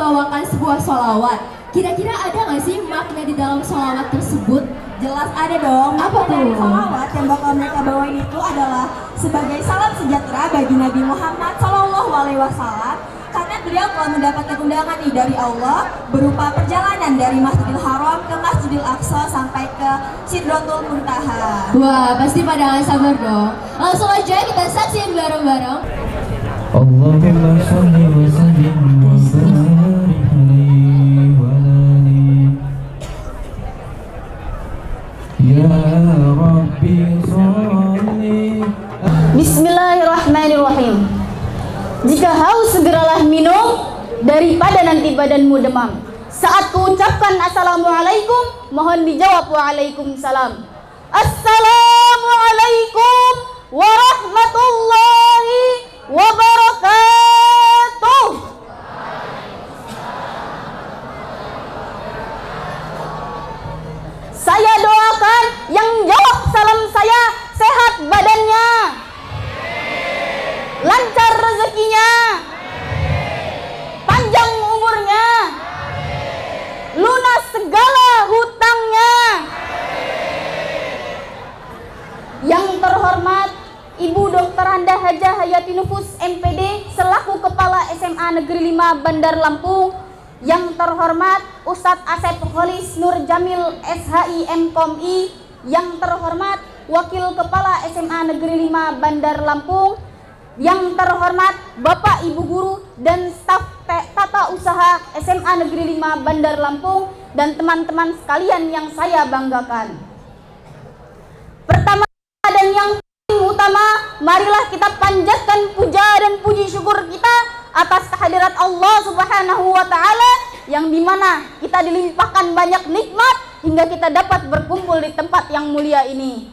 membawakan sebuah sholawat. Kira-kira ada nggak sih makna di dalam sholawat tersebut? Jelas ada dong. Apa tuh? Dari sholawat yang bakal mereka bawain itu adalah sebagai salam sejahtera bagi Nabi Muhammad SAW, karena beliau telah mendapatkan undangan nih dari Allah berupa perjalanan dari Masjidil Haram ke Masjidil Aqsa sampai ke Sidratul Muntaha. Wah, pasti pada nggak sabar dong. Langsung aja kita saksiin bareng-bareng. Allahumma sholli wa sallim wa barik alaihi wa alihi. Ya Rabbi sholli. Bismillahirrahmanirrahim. Jika haus segeralah minum daripada nanti badanmu demam. Saat kuucapkan assalamualaikum, mohon dijawab waalaikumsalam. Assalamualaikum warahmatullahi wabarakatuh. Saya doakan yang jawab salam saya sehat badannya, lancar rezekinya, panjang umurnya, lunas segala hutangnya. Yang terhormat Ibu Dr. Handa Hajah Hayati Nufus MPD selaku Kepala SMA Negeri 5 Bandar Lampung. Yang terhormat Ustadz Asep Kholis Nur Jamil SHI MKOMI. Yang terhormat Wakil Kepala SMA Negeri 5 Bandar Lampung. Yang terhormat Bapak Ibu Guru dan staf tata usaha SMA Negeri 5 Bandar Lampung dan teman-teman sekalian yang saya banggakan. Pertama dan yang paling utama, marilah kita panjatkan puja dan puji syukur kita atas kehadirat Allah Subhanahu wa Ta'ala, yang dimana kita dilimpahkan banyak nikmat hingga kita dapat berkumpul di tempat yang mulia ini.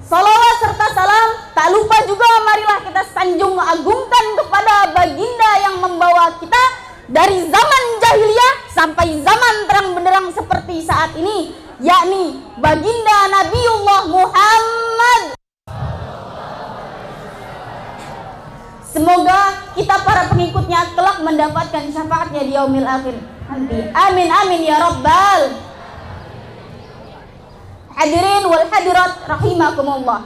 Salawat serta salam tak lupa juga marilah kita sanjung agungkan kepada baginda yang membawa kita dari zaman jahiliyah sampai zaman terang benderang seperti saat ini, yakni baginda Nabiullah Muhammad. Semoga kita para pengikutnya kelak mendapatkan syafaatnya di yaumil akhir nanti. Amin amin ya rabbal. Hadirin wal hadirat rahimakumullah.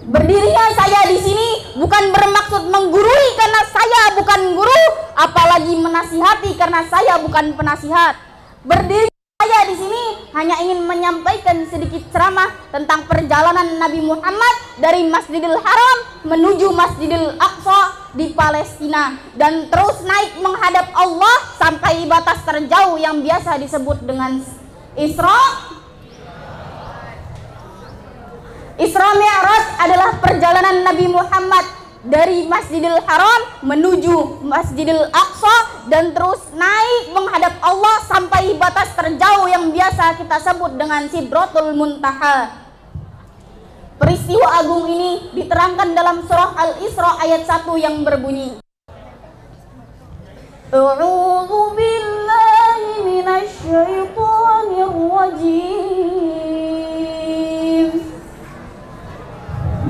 Berdirinya saya di sini bukan bermaksud menggurui karena saya bukan guru, apalagi menasihati karena saya bukan penasihat. Berdiri saya di sini hanya ingin menyampaikan sedikit ceramah tentang perjalanan Nabi Muhammad dari Masjidil Haram menuju Masjidil Aqsa di Palestina dan terus naik menghadap Allah sampai batas terjauh yang biasa disebut dengan Isra Mi'raj adalah perjalanan Nabi Muhammad dari Masjidil Haram menuju Masjidil Aqsa dan terus naik menghadap Allah sampai batas terjauh yang biasa kita sebut dengan Sidratul Muntaha. Peristiwa agung ini diterangkan dalam surah Al-Isra ayat 1 yang berbunyi, A'udzu billahi minasy syaithanir rajim.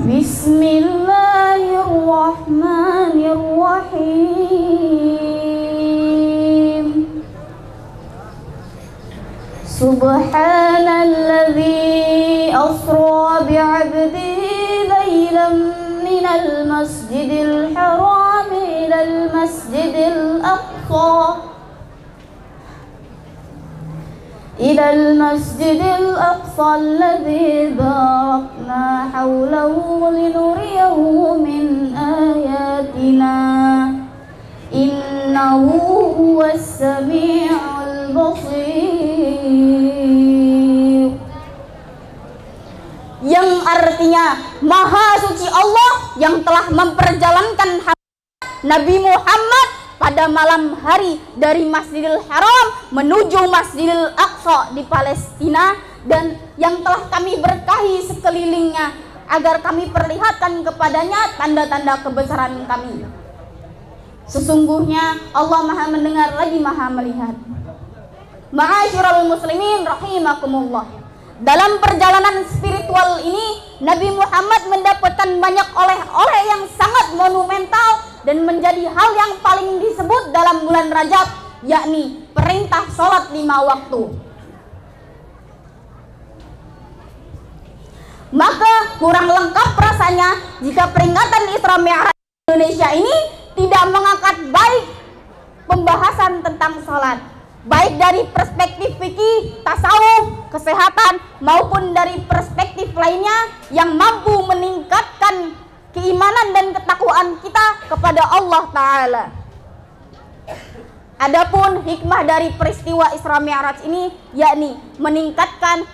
Bismillahirrahmanirrahim. Subhanalladzi asra bi'abdihi laylan minal masjidil haram ilal masjidil aqsa إلى المسجد الأقصى الذي باركنا حوله لنريه من آياتنا إنه هو السميع البصير. Yang artinya Maha Suci Allah yang telah memperjalankan Nabi Muhammad pada malam hari dari Masjidil Haram menuju Masjidil Aqsa di Palestina, dan yang telah kami berkahi sekelilingnya agar kami perlihatkan kepadanya tanda-tanda kebesaran kami. Sesungguhnya Allah Maha mendengar lagi Maha melihat. Ma'asyiral muslimin rahimakumullah. Dalam perjalanan spiritual ini Nabi Muhammad mendapatkan banyak oleh-oleh yang sangat monumental dan menjadi hal yang paling disebut dalam bulan Rajab, yakni perintah sholat 5 waktu. Maka kurang lengkap rasanya jika peringatan Isra Mi'raj Indonesia ini tidak mengangkat baik pembahasan tentang sholat, baik dari perspektif fikih, tasawuf, kesehatan, maupun dari perspektif lainnya yang mampu meningkatkan keimanan dan ketakwaan kita kepada Allah Ta'ala. Adapun hikmah dari peristiwa Isra Mi'raj ini yakni meningkatkan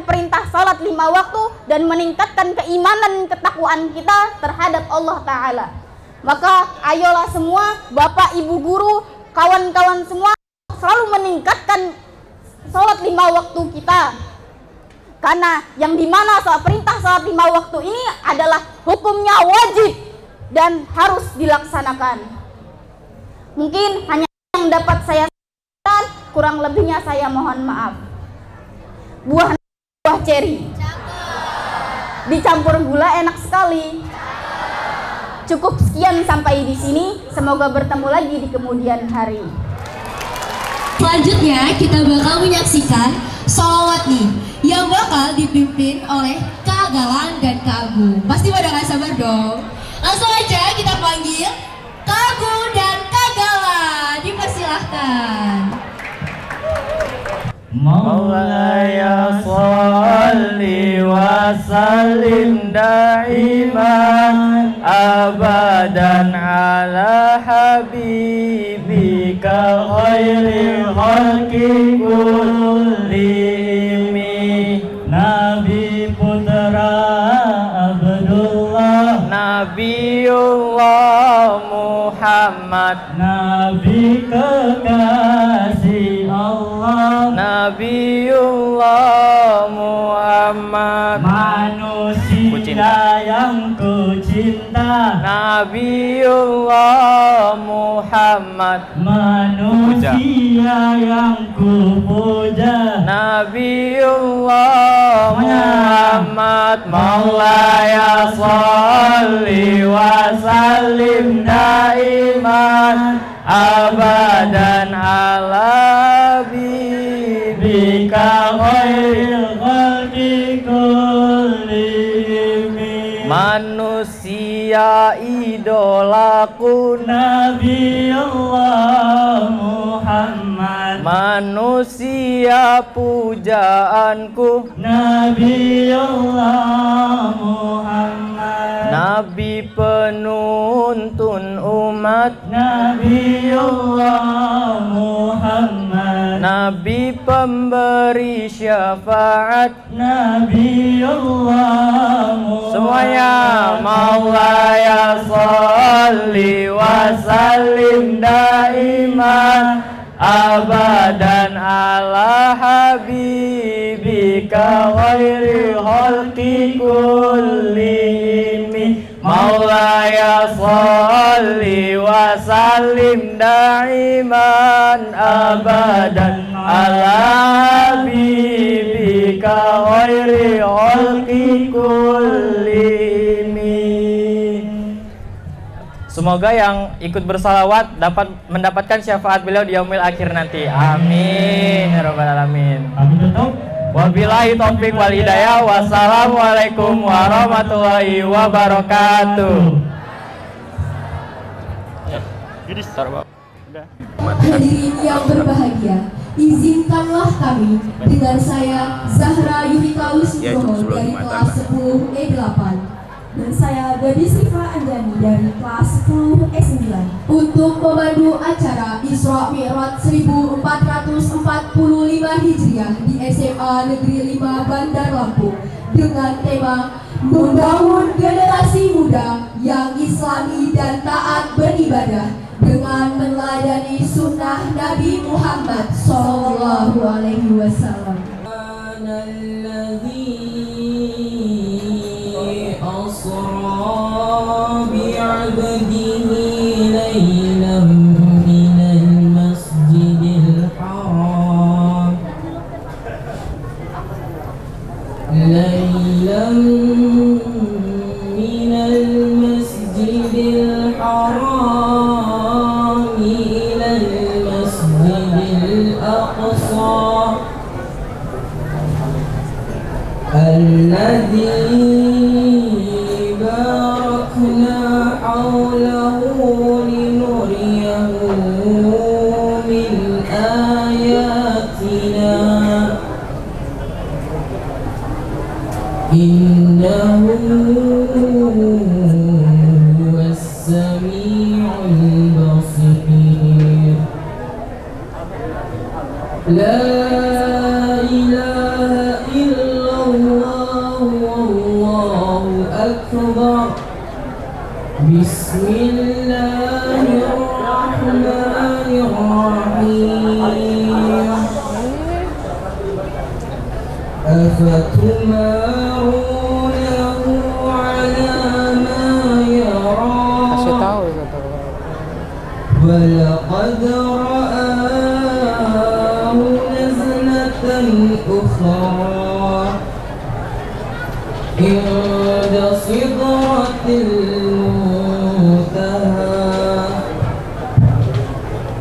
perintah salat 5 waktu dan meningkatkan keimanan ketakwaan kita terhadap Allah Ta'ala. Maka ayolah semua, Bapak, Ibu guru, kawan-kawan semua selalu meningkatkan salat 5 waktu kita. Karena yang dimana perintah salat 5 waktu ini adalah hukumnya wajib dan harus dilaksanakan. Mungkin hanya yang dapat saya sampaikan, kurang lebihnya saya mohon maaf. Buah ceri dicampur gula enak sekali. Cukup sekian sampai di sini. Semoga bertemu lagi di kemudian hari. Selanjutnya kita bakal menyaksikan sholawat nih yang bakal dipimpin oleh Kak Galang dan Kak Agung. Pasti pada gak sabar dong. Langsung aja kita panggil Kak Agung dan Kak Galang. Dipersilahkan. Maulaya salli wa sallim da'iman abadan ala habibika khairil khalqi kullihim. Nabi putra Abdullah, Nabiullah Muhammad, Nabi kekasih Allah, Nabiullah Muhammad, manusia yang ku cinta, Nabiullah Muhammad, manusia yang ku puja, Nabiullah Muhammad. Maulaya sholli wa sallim daiman abadan ala bibika khairil khalqi kullihim. Manusia idolaku Nabi Allah Muhammad, manusia pujaanku Nabi Allah Muhammad, Nabi penuntun umat Nabi Allah Muhammad, Nabi pemberi syafaat Nabi Allah Muhammad. Semuanya Maulaya sholli wa sallim daiman abadan ala habibika khairil khalqi kullihim. Maulaya sholli wa sallim daiman abadan ala habibika khairil khalqi kullihim. Semoga yang ikut bersalawat dapat mendapatkan syafaat beliau di yaumil akhir nanti. Amin ya rabbal alamin. Amin. Wabillahi taufik wal hidayah. Wassalamualaikum warahmatullahi wabarakatuh. Hadirin yang berbahagia, izinkanlah kami dengan saya Zahra Yunita Wisnugroho dari kelas 10 E8 dan saya Gadis Rifa Anjani dari kelas 10 E9 untuk memandu acara Isra Mi'raj 1445 Hijriah di SMA Negeri 5 Bandar Lampung dengan tema membangun generasi muda yang islami dan taat beribadah dengan meneladani sunnah Nabi Muhammad Sallallahu Alaihi Wasallam. ليلا من المسجد الحرام إلى المسجد الأقصى الذي باركنا حوله لنريه من آياتنا إنه هو السميع البصير لا إله إلا الله والله أكبر بسم الله الرحمن الرحيم أفتمارونه على ما يرى ولقد رآه نزلة أخرى عند سدرة المنتهى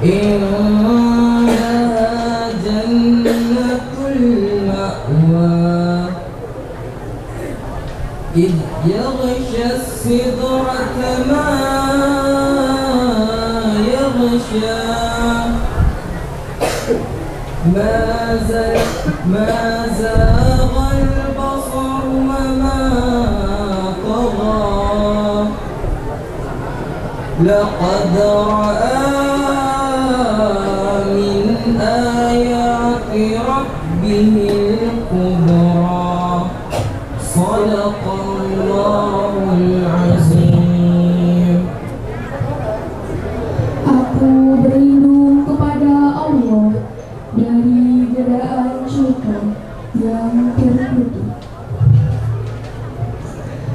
إنها جنة المأوى إذ يغشى السدرة ما يغشى ما زاغ البصر وما طغى لقد رأى من آيات ربه الكبرى صدق الله العظيم. Aku berlindung kepada Allah dari godaan syaitan yang terkutuk.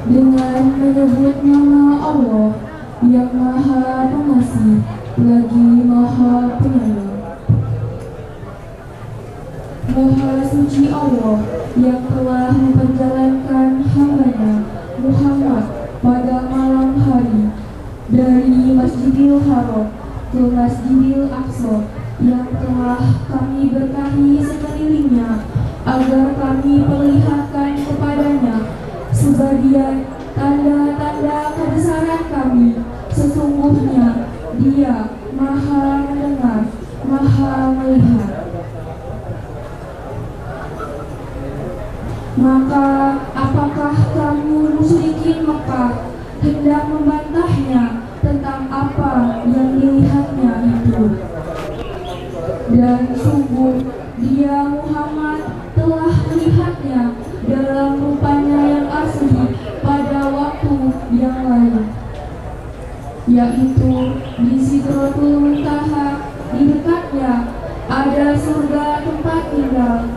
Dengan menyebut nama Allah yang Maha Pengasih lagi Maha Penyayang. Maha suci Allah yang telah memperjalankan hamba-Nya Muhammad pada malam hari dari Masjidil Haram ke Masjidil Aqsa yang telah kami berkahi sekelilingnya agar kami perlihatkan kepadanya sebagian tanda-tanda kebesaran kami. Sesungguhnya Dia Maha mendengar, Maha melihat. Maka apakah kamu musyrikin Mekah hendak membantahnya tentang apa yang dilihatnya itu? Dan sungguh Dia Muhammad telah melihatnya dalam rupanya yang asli pada waktu yang lain, yaitu di Sidratul Muntaha. Di dekatnya ada surga tempat tinggal.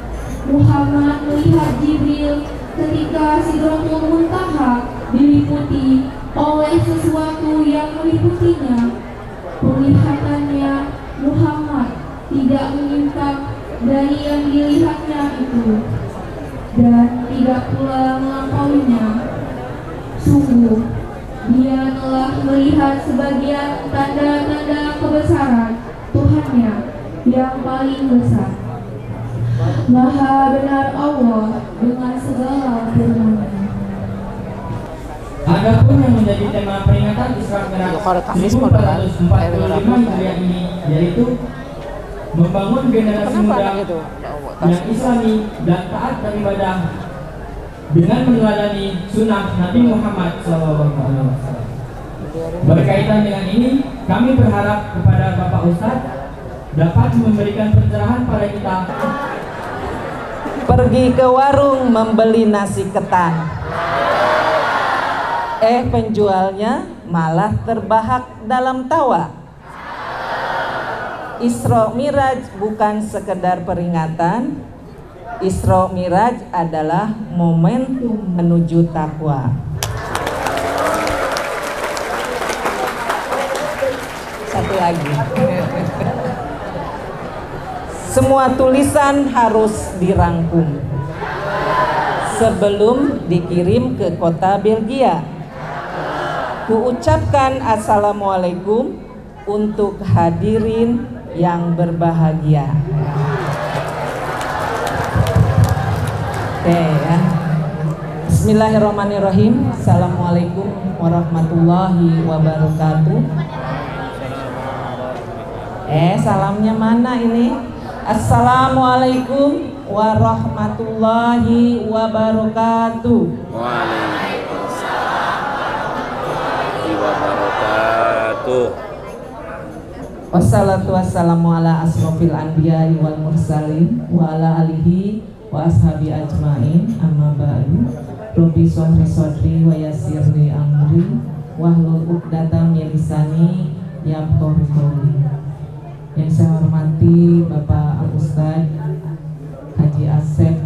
Muhammad melihat Jibril ketika Sidratul Muntaha diliputi oleh sesuatu yang meliputinya. Penglihatannya Muhammad tidak menyimpang dari yang dilihatnya itu dan tidak pula melampauinya. Sungguh Dia telah melihat sebagian tanda-tanda kebesaran Tuhannya yang paling besar. Maha benar Allah dengan segala firman-Nya. Adapun yang menjadi tema peringatan Isra Mi'raj 1445 Hijriah ini yaitu membangun generasi muda yang islami dan taat beribadah dengan meneladani sunnah Nabi Muhammad SAW. Berkaitan dengan ini, kami berharap kepada Bapak Ustadz dapat memberikan pencerahan pada kita. Pergi ke warung membeli nasi ketan, penjualnya malah terbahak dalam tawa. Isra Mi'raj bukan sekedar peringatan. Isra Mi'raj adalah momentum menuju takwa. Satu lagi. Semua tulisan harus dirangkum sebelum dikirim ke kota Belgia. Kuucapkan assalamualaikum untuk hadirin yang berbahagia. Oke ya. Bismillahirrahmanirrahim. Assalamualaikum warahmatullahi wabarakatuh. Salamnya mana ini? Assalamualaikum warahmatullahi wabarakatuh. Waalaikumsalam warahmatullahi wabarakatuh. Wassalatu wassalamu ala asrofil anbiya'i wal mursalin wa ala alihi wa ashabi ajmain, amma ba'du. Rabbi sholli shodri wa yassirli amri wahlul 'uqdatam min lisani yafqahu qawli. Yang saya hormati Bapak Al-Ustaz Haji Asep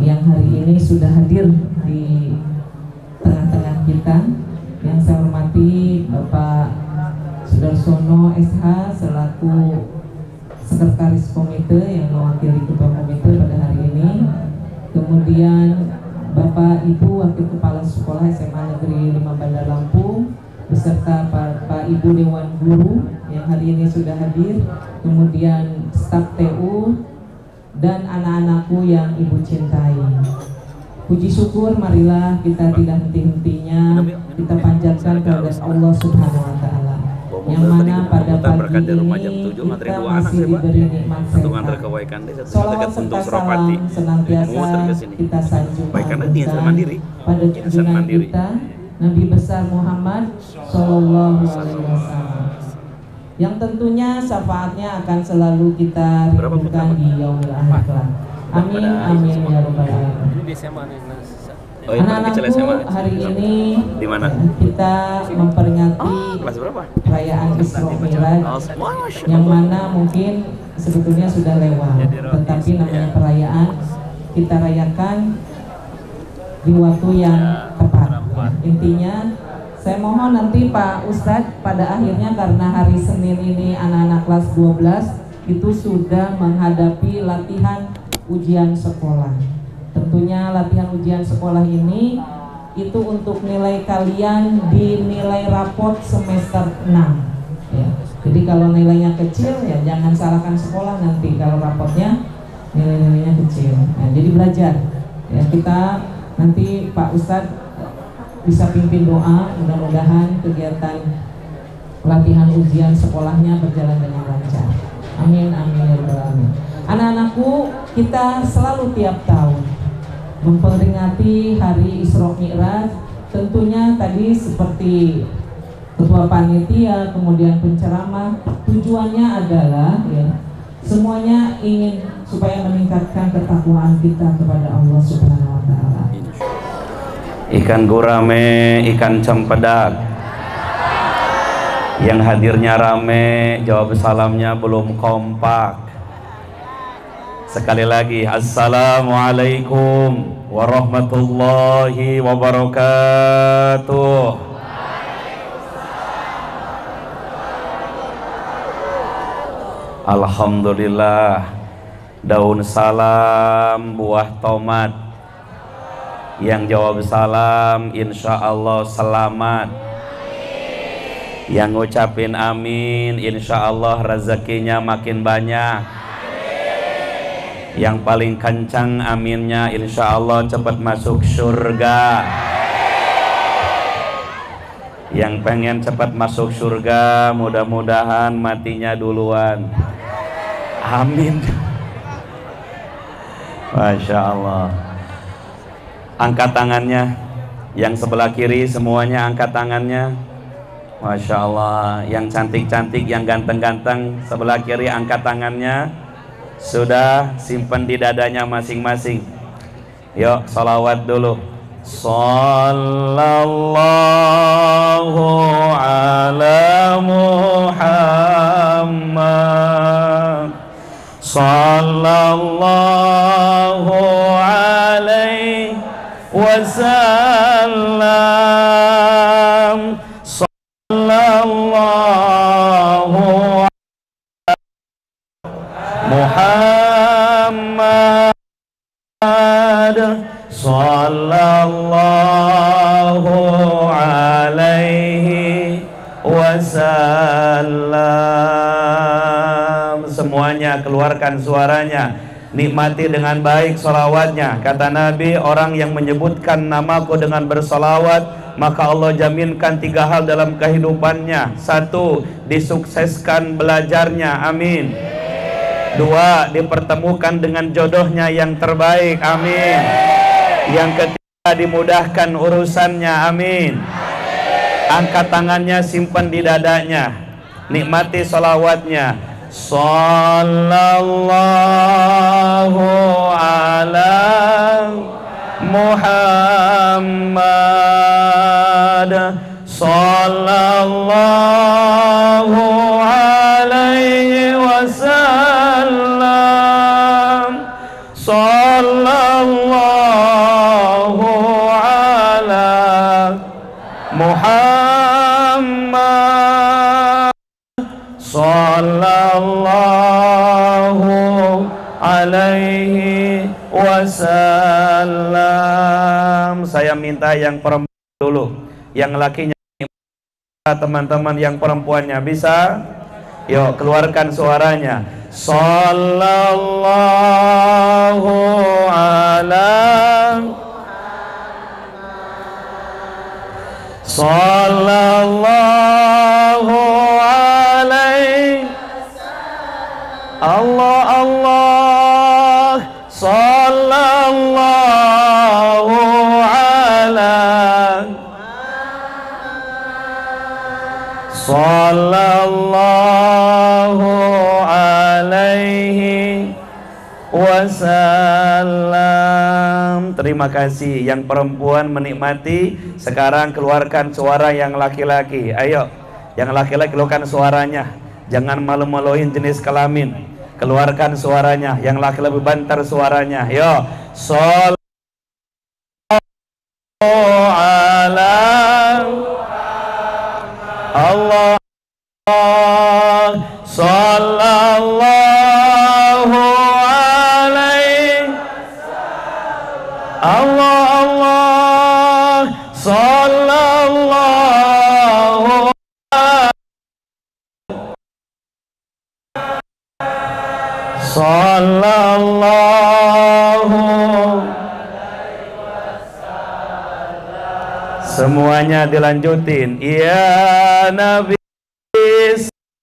yang hari ini sudah hadir di tengah-tengah kita. Yang saya hormati Bapak Sudarsono SH selaku Sekretaris Komite yang mewakili Ketua Komite pada hari ini. Kemudian Bapak Ibu Wakil Kepala Sekolah SMA Negeri 5 Bandar Lampung beserta Pak Ibu Dewan Guru yang hari ini sudah hadir. Kemudian staf TU dan anak-anakku yang Ibu cintai. Puji syukur marilah kita tidak henti-hentinya kita panjatkan kepada Allah Subhanahu wa taala. Yang mana pada pagi ini kita masih diberi nikmat sehat. Sholawat serta salam senantiasa kita sanjungkan pada junjungan kita Nabi besar Muhammad Sallallahu Alaihi Wasallam, yang tentunya syafaatnya akan selalu kita rindukan di yaumil akhir kelak. Amin amin ya rabbal alamin. Anak-anakku, hari ini kita memperingati perayaan Isra Miraj yang mana mungkin sebetulnya sudah lewat, tetapi namanya perayaan kita rayakan di waktu yang tepat. Intinya saya mohon nanti Pak Ustadz pada akhirnya, karena hari Senin ini anak-anak kelas 12 itu sudah menghadapi latihan ujian sekolah. Tentunya latihan ujian sekolah ini itu untuk nilai kalian di nilai rapot semester 6 ya. Jadi kalau nilainya kecil ya jangan salahkan sekolah nanti kalau rapotnya nilai-nilainya kecil. Nah, jadi belajar ya, kita nanti Pak Ustadz bisa pimpin doa, mudah-mudahan kegiatan latihan ujian sekolahnya berjalan dengan lancar. Amin amin ya rabbal alamin. Anak-anakku, kita selalu tiap tahun memperingati hari Isra Mi'raj. Tentunya tadi seperti ketua panitia kemudian penceramah, tujuannya adalah ya semuanya ingin supaya meningkatkan ketakwaan kita kepada Allah Subhanahu wa taala. Ikan gurame, ikan cempedak. Yang hadirnya rame, jawab salamnya belum kompak. Sekali lagi, assalamualaikum warahmatullahi wabarakatuh. Alhamdulillah, daun salam, buah tomat. Yang jawab salam, insya Allah selamat. Yang ngucapin amin, insya Allah rezekinya makin banyak. Yang paling kencang aminnya, insya Allah cepat masuk surga. Yang pengen cepat masuk surga, mudah-mudahan matinya duluan. Amin. Masya Allah. Angkat tangannya. Yang sebelah kiri semuanya angkat tangannya. Masya Allah. Yang cantik-cantik, yang ganteng-ganteng sebelah kiri angkat tangannya. Sudah, simpan di dadanya masing-masing. Yuk, salawat dulu. Sallallahu ala Muhammad, sallallahu alaihi wasallam, sallallahu Muhammad, sallallahu wasallam. Semuanya keluarkan suaranya, nikmati dengan baik sholawatnya. Kata Nabi, orang yang menyebutkan namaku dengan bersolawat, maka Allah jaminkan 3 hal dalam kehidupannya. 1, disukseskan belajarnya, amin. 2, dipertemukan dengan jodohnya yang terbaik, amin. Yang ketiga, dimudahkan urusannya, amin. Angkat tangannya, simpan di dadanya, nikmati sholawatnya. Sallallahu ala Muhammad, sallallahu alaihi wasallam, sallallahu ala Muhammad, sallallahu alaihi wasallam. Saya minta yang perempuan dulu, yang lakinya, teman-teman yang perempuannya bisa, yuk keluarkan suaranya. Sallallahu ala sallallahu alaihi Allah Allah sallallahu ala sallallahu alaihi wasallam. Terima kasih yang perempuan menikmati. Sekarang keluarkan suara yang laki-laki. Ayo, yang laki-laki keluarkan suaranya. Jangan malu-maluin jenis kelamin. Keluarkan suaranya. Yang laki-laki bantar suaranya. Yo, sallallahu ala Allah, sallallahu alaihi Allah Allah, sallallahu sallallahu. Semuanya dilanjutin. Ya Nabi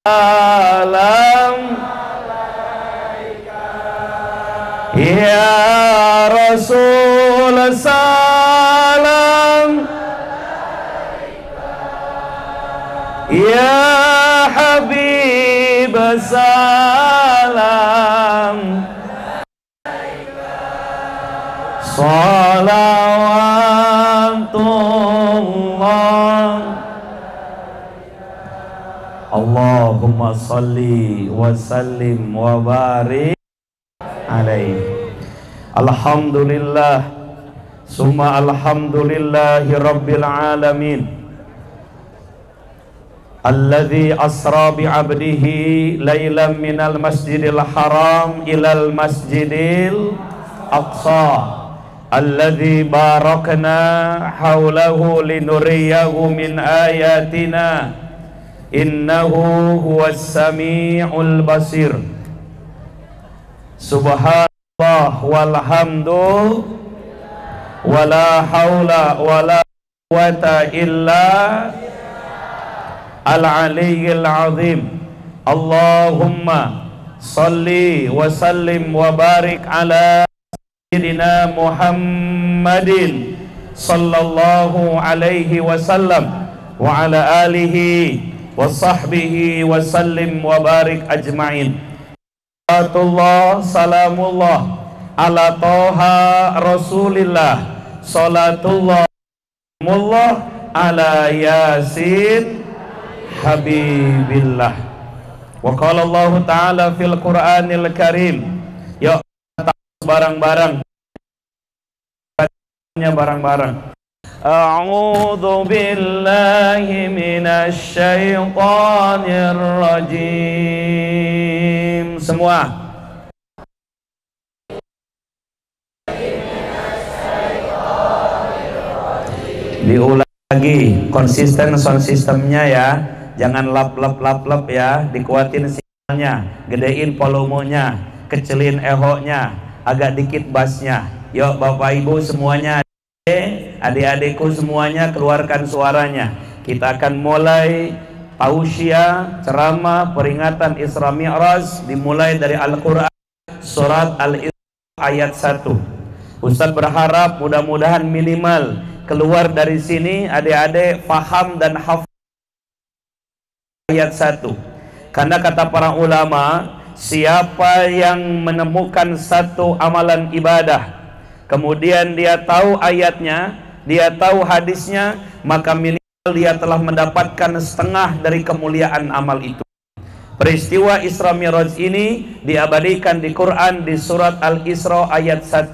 salam, ya Rasul salam, ya Habib salam, salawatullah. Allahumma salli wa sallim wa barik alaihi. Alhamdulillah summa alhamdulillahi rabbil alamin, alladzi asra bi 'abdihi lailan minal masjidil haram ilal masjidil aqsa, alladzi barakna haulahu linuriyahu min ayatina, innahu huwas sami'ul basir. Subhanallah walhamdu wala haula wala quwata illa al-aliyyil azim. Allahumma salli wa sallim wa barik ala sayyidina Muhammadin sallallahu alaihi wasallam wa ala alihi wa sahbihi wa sallim wa barik ajma'in. Salatullah salamullah ala toha rasulillah, salatullah salamullah ala yasin habibillah. Wa qala Allah ta'ala fil Qur'anil Karim, ya barang-barang barang-barang. A'udzu billahi minasy syaithanir rajim. Semua diulang lagi, konsisten sound systemnya ya. Jangan lap ya, dikuatin sinyalnya, gedein volumenya, kecilin ehonya, agak dikit bassnya. Yuk Bapak Ibu semuanya, adik-adikku semuanya, keluarkan suaranya. Kita akan mulai tausiah, ceramah, peringatan Isra Mi'raj, dimulai dari Al-Quran surat Al-Isra ayat 1. Ustadz berharap mudah-mudahan minimal keluar dari sini adik-adik paham dan hafal ayat 1. Karena kata para ulama, siapa yang menemukan satu amalan ibadah, kemudian dia tahu ayatnya, dia tahu hadisnya, maka minimal dia telah mendapatkan setengah dari kemuliaan amal itu. Peristiwa Isra Mi'raj ini diabadikan di Quran di surat Al-Isra ayat 1.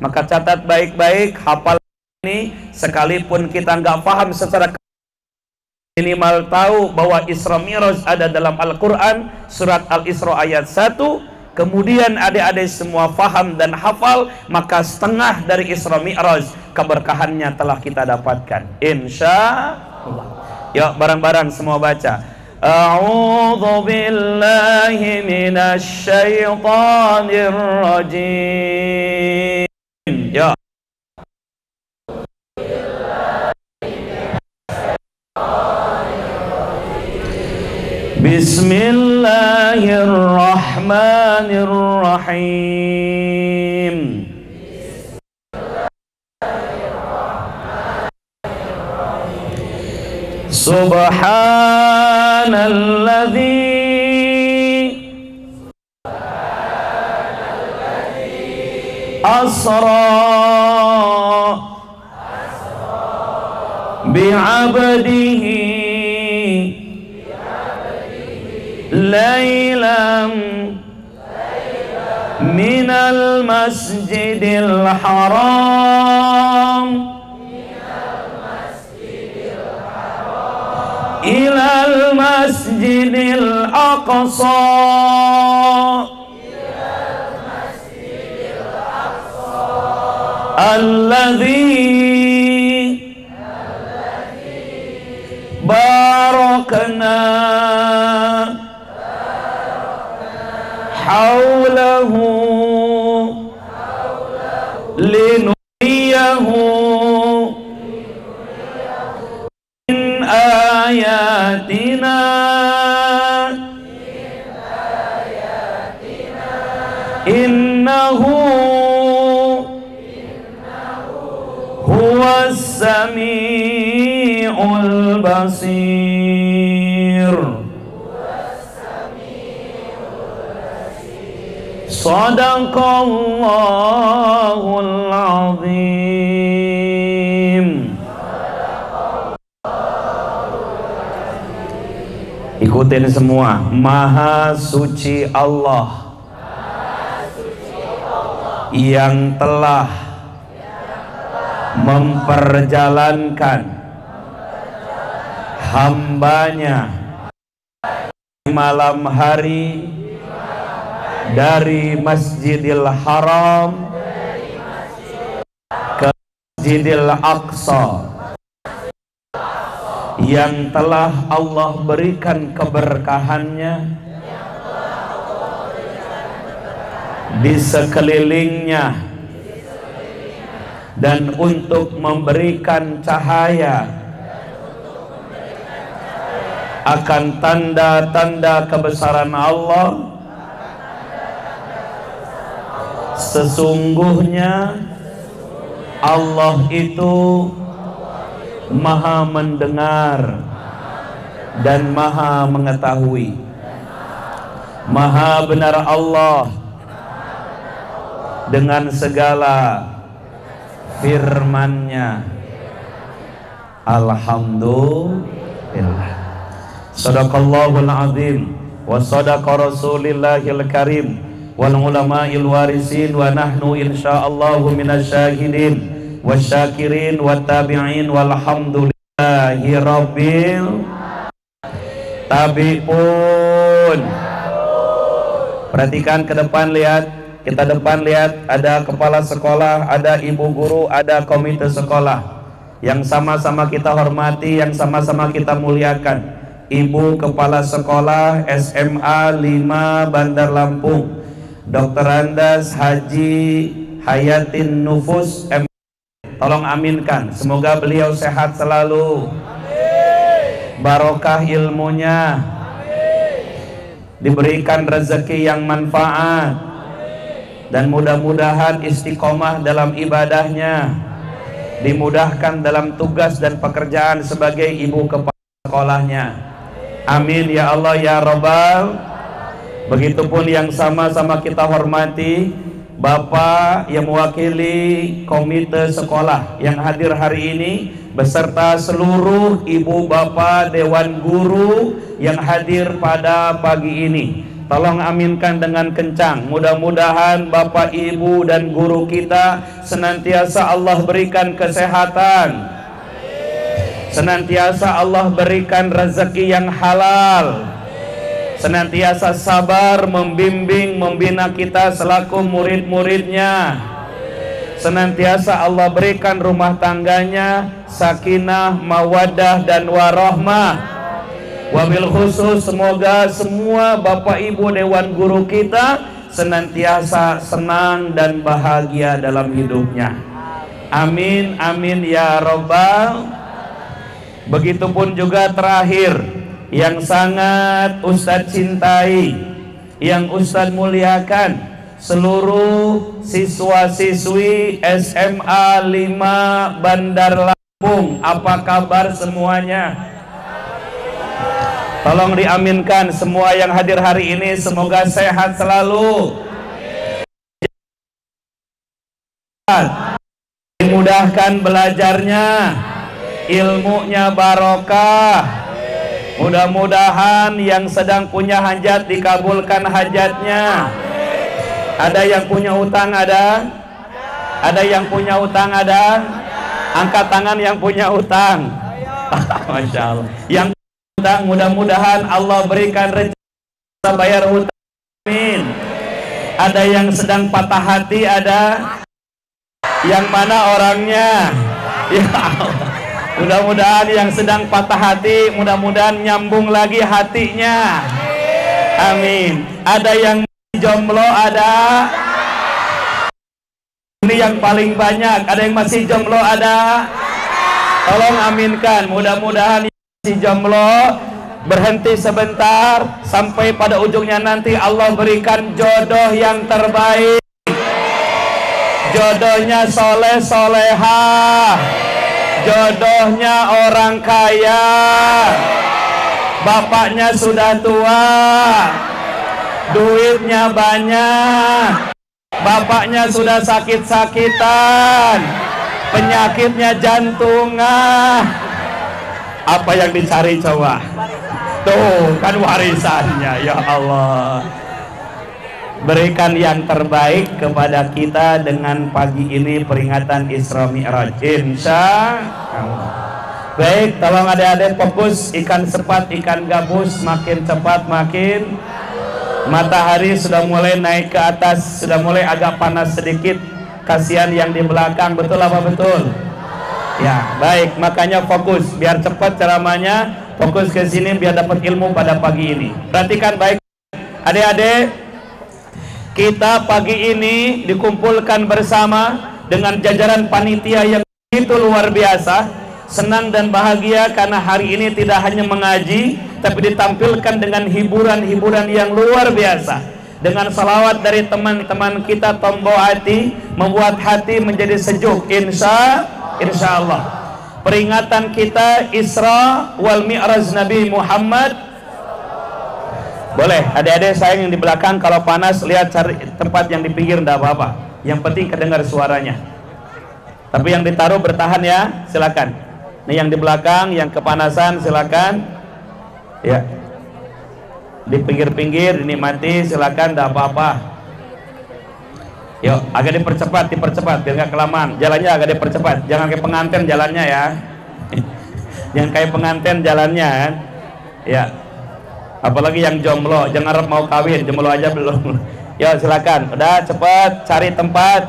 Maka catat baik-baik, hafal ini, sekalipun kita nggak paham secara minimal tahu bahwa Isra Mi'raj ada dalam Al-Quran surat Al-Isra ayat 1. Kemudian adik-adik semua paham dan hafal, maka setengah dari Isra Mi'raj keberkahannya telah kita dapatkan, insya Allah. Yuk bareng-bareng semua baca. A'udzu billahi minasy syaithanir rajim. Yuk. Bismillahirrahmanirrahim. Subhanalladzi asra bi'abdihi ليلا من المسجد الحرام إلى المسجد الأقصى الذي باركنا حوله لنريه من آياتنا إنه هو السميع البصير. Sadaqallahul azim. Ikutin semua. Maha suci Allah yang telah memperjalankan hambanya di malam hari dari Masjidil Haram ke Masjidil Aqsa, yang telah Allah berikan keberkahannya di sekelilingnya, dan untuk memberikan cahaya akan tanda-tanda kebesaran Allah. Sesungguhnya Allah itu Maha mendengar dan Maha mengetahui. Maha benar Allah dengan segala firman-Nya. Alhamdulillah. Sadaqallahul azim wa sadaqa rasulillahil karim wal ulama'il warisin wa nahnu insyaallahu minasyahidin wasyakirin wattabi'in walhamdulillahi rabbil tabi'un. Perhatikan ke depan, lihat, kita depan lihat, ada kepala sekolah, ada ibu guru, ada komite sekolah yang sama-sama kita hormati, yang sama-sama kita muliakan. Ibu Kepala Sekolah SMA 5 Bandar Lampung, Dr. Andas Haji Hayatin Nufus M. Tolong aminkan, semoga beliau sehat selalu, barokah ilmunya, diberikan rezeki yang manfaat, dan mudah-mudahan istiqomah dalam ibadahnya, dimudahkan dalam tugas dan pekerjaan sebagai ibu kepala sekolahnya. Amin ya Allah ya Rabbal. Begitupun yang sama-sama kita hormati Bapak yang mewakili komite sekolah yang hadir hari ini beserta seluruh ibu bapak dewan guru yang hadir pada pagi ini. Tolong aminkan dengan kencang. Mudah-mudahan bapak ibu dan guru kita senantiasa Allah berikan kesehatan, senantiasa Allah berikan rezeki yang halal, senantiasa sabar membimbing membina kita selaku murid-muridnya, senantiasa Allah berikan rumah tangganya sakinah, mawaddah dan warahmah. Wabil khusus semoga semua bapak ibu dewan guru kita senantiasa senang dan bahagia dalam hidupnya. Amin amin ya Rabbal. Begitupun juga terakhir yang sangat Ustadz cintai, yang Ustadz muliakan, seluruh siswa-siswi SMA 5 Bandar Lampung. Apa kabar semuanya? Tolong diaminkan semua yang hadir hari ini, semoga sehat selalu, dimudahkan belajarnya, ilmunya barokah. Mudah-mudahan yang sedang punya hajat dikabulkan hajatnya. Ada yang punya utang ada? Ada yang punya utang ada? Angkat tangan yang punya utang. Masya Allah. Yang utang mudah-mudahan Allah berikan rezeki bayar hutang. Amin. Ada yang sedang patah hati ada? Yang mana orangnya? Ya Allah. Mudah-mudahan yang sedang patah hati, mudah-mudahan nyambung lagi hatinya. Amin. Ada yang jomblo ada? Ini yang paling banyak. Ada yang masih jomblo ada? Tolong aminkan. Mudah-mudahan yang masih jomblo berhenti sebentar sampai pada ujungnya nanti Allah berikan jodoh yang terbaik. Jodohnya soleh solehah. Jodohnya orang kaya, bapaknya sudah tua, duitnya banyak, bapaknya sudah sakit-sakitan, penyakitnya jantungan. Apa yang dicari coba? Tuh kan warisannya. Ya Allah, berikan yang terbaik kepada kita dengan pagi ini peringatan Isra Mi'raj, insya Allah. Baik, tolong adik-adik fokus. Ikan sepat, ikan gabus makin cepat makin. Matahari sudah mulai naik ke atas, sudah mulai agak panas sedikit. Kasihan yang di belakang, betul apa betul? Ya, baik, makanya fokus biar cepat ceramahnya. Fokus ke sini biar dapat ilmu pada pagi ini. Perhatikan baik adik-adik. Kita pagi ini dikumpulkan bersama dengan jajaran panitia yang begitu luar biasa. Senang dan bahagia karena hari ini tidak hanya mengaji, tapi ditampilkan dengan hiburan-hiburan yang luar biasa. Dengan salawat dari teman-teman kita Tombo Hati, membuat hati menjadi sejuk. Insya Allah. Peringatan kita Isra wal Mi'raj Nabi Muhammad. Boleh, adik-adik sayang yang di belakang kalau panas lihat cari tempat yang di pinggir, enggak apa-apa. Yang penting kedengar suaranya. Tapi yang ditaruh bertahan ya, silakan. Nih yang di belakang, yang kepanasan silakan. Ya. Di pinggir-pinggir dinikmati silakan, enggak apa-apa. Yuk, agak dipercepat biar nggak kelamaan. Jalannya agak dipercepat. Jangan kayak pengantin jalannya ya. Jangan kayak pengantin jalannya kan. Ya. Apalagi yang jomblo, jangan harap mau kawin, jomblo aja belum. Ya silakan, udah cepat cari tempat,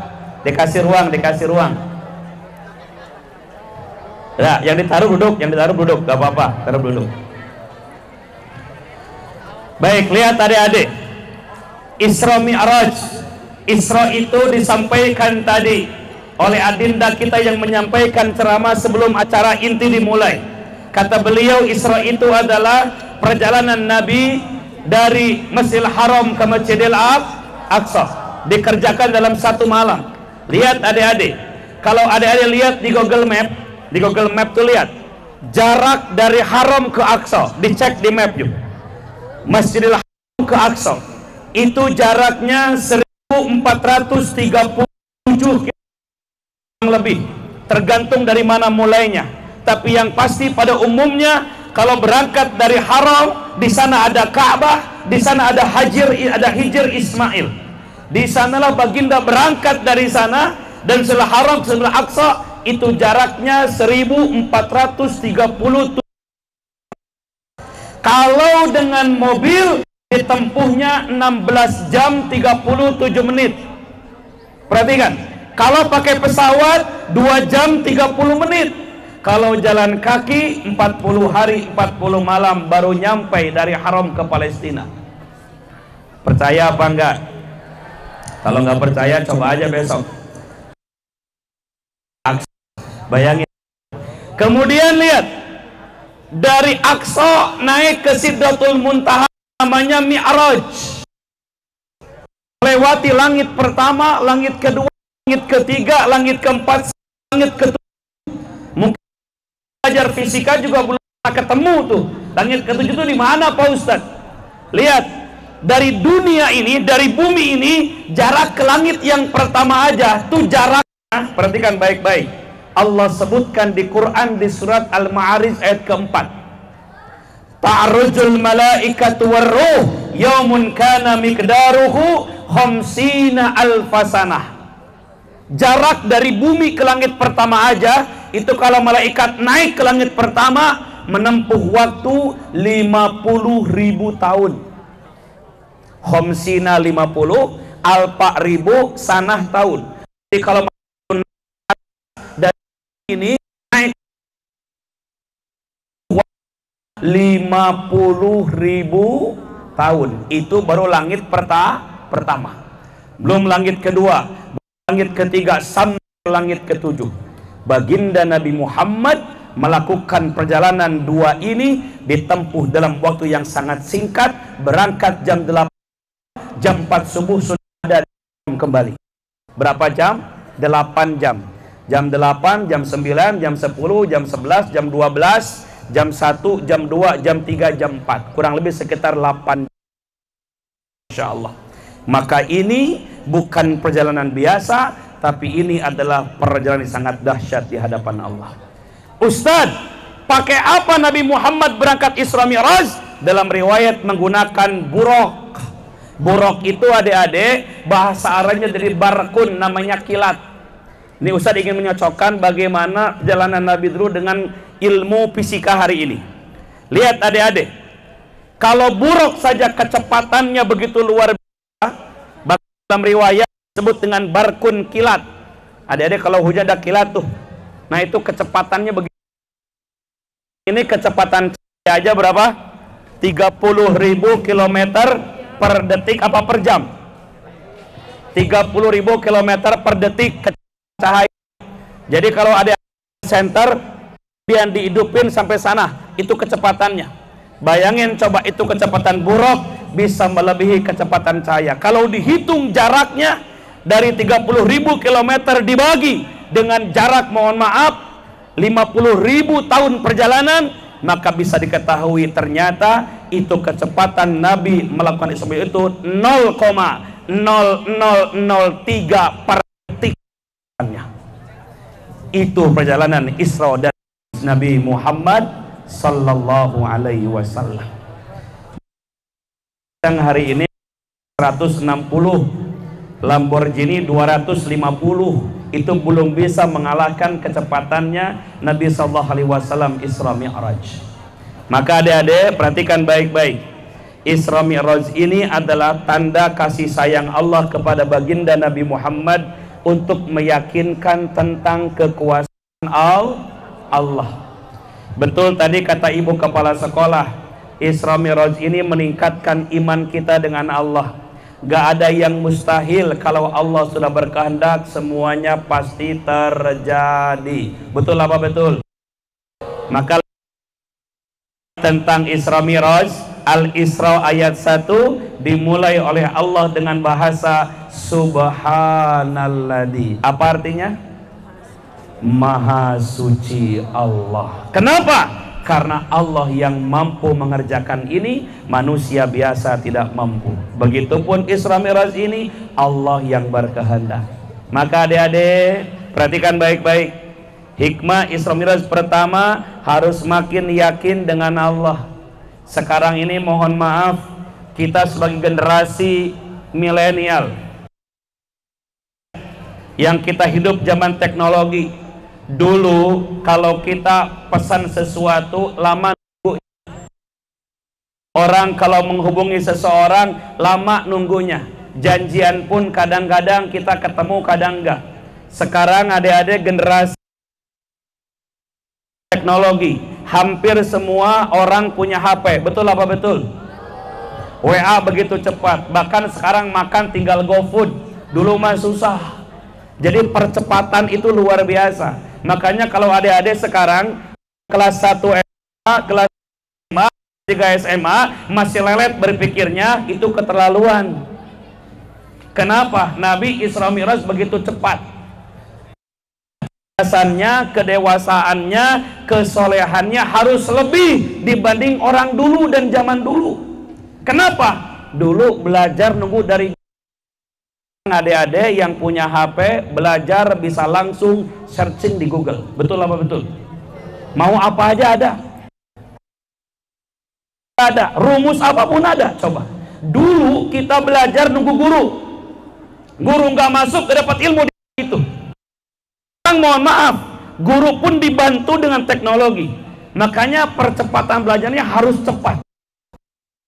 dikasih ruang. Nah, yang ditaruh duduk, gak apa-apa, taruh duduk. Baik, lihat adik-adik. Isra Mi'raj. Isra itu disampaikan tadi oleh adinda kita yang menyampaikan ceramah sebelum acara inti dimulai. Kata beliau, Isra itu adalah perjalanan Nabi dari Masjidil Haram ke Masjidil Aqsa, dikerjakan dalam satu malam. Lihat adik-adik, kalau adik-adik lihat di Google Map tuh lihat jarak dari Haram ke Aqsa, dicek di map yuk. Masjidil Haram ke Aqsa itu jaraknya 1437 km lebih, tergantung dari mana mulainya. Tapi yang pasti pada umumnya kalau berangkat dari Haram, di sana ada Ka'bah, di sana ada Hijr Ismail. Di sanalah baginda berangkat dari sana, dan setelah Haram ke Aqsa itu jaraknya 1437. Kalau dengan mobil ditempuhnya 16 jam 37 menit. Perhatikan, kalau pakai pesawat 2 jam 30 menit. Kalau jalan kaki 40 hari 40 malam baru nyampe dari Haram ke Palestina. Percaya apa enggak? Kalau nggak percaya coba aja besok. Bayangin. Kemudian lihat, dari Aqsa naik ke Sidratul Muntaha, namanya Mi'raj. Lewati langit pertama, langit kedua, langit ketiga, langit keempat, langit ketujuh. Mungkin belajar fisika juga belum ketemu tuh. Langit ketujuh itu di mana Pak Ustadz? Lihat, dari dunia ini, dari bumi ini, jarak ke langit yang pertama aja tuh jaraknya, perhatikan baik-baik. Allah sebutkan di Quran di surat Al-Ma'arij ayat keempat. Ta'rujul malaikatu warruh yaumun kana miqdaruhu khamsina alfasanah. Jarak dari bumi ke langit pertama aja itu kalau malaikat naik ke langit pertama menempuh waktu 50.000 tahun. Khamsina 50, alfa ribu, sanah tahun. Jadi kalau ini naik 50.000 tahun, itu baru langit pertama, belum langit kedua, langit ketiga, sampai langit ketujuh. Baginda Nabi Muhammad melakukan perjalanan dua ini ditempuh dalam waktu yang sangat singkat. Berangkat jam 8, jam 4 subuh sudah ada kembali. Berapa jam? 8 jam. Jam 8, jam 9, jam 10, jam 11, jam 12, jam 1, jam 2, jam 3, jam 4. Kurang lebih sekitar 8 jam. Insya Allah. Maka ini bukan perjalanan biasa, tapi ini adalah perjalanan yang sangat dahsyat di hadapan Allah. Ustadz, pakai apa Nabi Muhammad berangkat Isra Mi'raj? Dalam riwayat menggunakan buraq. Buraq itu adik-adik bahasa Arabnya dari barkun, namanya kilat. Ini Ustadz ingin menyocokkan bagaimana perjalanan Nabi dulu dengan ilmu fisika hari ini. Lihat adik-adik, kalau buruk saja kecepatannya begitu luar biasa, dalam riwayat disebut dengan barkun kilat. Adik-adik kalau hujan ada kilat tuh, nah itu kecepatannya begitu. Ini kecepatan cahaya aja berapa? 30.000 km per detik apa per jam? 30.000 km per detik cahaya. Jadi kalau ada center yang dihidupin sampai sana, itu kecepatannya. Bayangin coba, itu kecepatan buruk bisa melebihi kecepatan cahaya. Kalau dihitung jaraknya dari 30.000 km dibagi dengan jarak, mohon maaf, 50.000 tahun perjalanan, maka bisa diketahui ternyata itu kecepatan Nabi melakukan Isra itu 0,0003 per detik. Itu perjalanan Isra dan Nabi Muhammad sallallahu alaihi wasallam. Yang hari ini 160, Lamborghini 250, itu belum bisa mengalahkan kecepatannya Nabi sallallahu alaihi wasallam Isra Mi'raj. Maka adik-adik perhatikan baik-baik. Isra Mi'raj ini adalah tanda kasih sayang Allah kepada baginda Nabi Muhammad untuk meyakinkan tentang kekuasaan Allah. Betul tadi kata ibu kepala sekolah, Isra Mi'raj ini meningkatkan iman kita dengan Allah. Gak ada yang mustahil. Kalau Allah sudah berkehendak, semuanya pasti terjadi. Betul apa betul? Maka tentang Isra Mi'raj, Al-Isra ayat 1 dimulai oleh Allah dengan bahasa Subhanalladzi. Apa artinya? Maha suci Allah. Kenapa? Karena Allah yang mampu mengerjakan ini, manusia biasa tidak mampu. Begitupun Isra Mi'raj ini Allah yang berkehendak. Maka adik-adik perhatikan baik-baik. Hikmah Isra Mi'raj pertama, harus makin yakin dengan Allah. Sekarang ini mohon maaf, kita sebagai generasi milenial yang kita hidup zaman teknologi. Dulu kalau kita pesan sesuatu lama nunggu. Orang kalau menghubungi seseorang lama nunggunya. Janjian pun kadang-kadang kita ketemu, kadang enggak. Sekarang adik-adik generasi teknologi, hampir semua orang punya HP. Betul apa betul? WA begitu cepat. Bahkan sekarang makan tinggal GoFood. Dulu mah susah. Jadi percepatan itu luar biasa. Makanya kalau adik-adik sekarang kelas 1 SMA, kelas 5, 3 SMA masih lelet berpikirnya, itu keterlaluan. Kenapa? Nabi Isra Mi'raj begitu cepat. Kedewasaannya, kesolehannya harus lebih dibanding orang dulu dan zaman dulu. Kenapa? Dulu belajar nunggu dari adik-adik yang punya HP, belajar bisa langsung searching di Google. Betul apa betul? Mau apa aja ada. Ada, rumus apapun ada. Coba. Dulu kita belajar nunggu guru. Guru nggak masuk, gak dapat ilmu di situ. Sekarang mohon maaf, guru pun dibantu dengan teknologi. Makanya percepatan belajarnya harus cepat.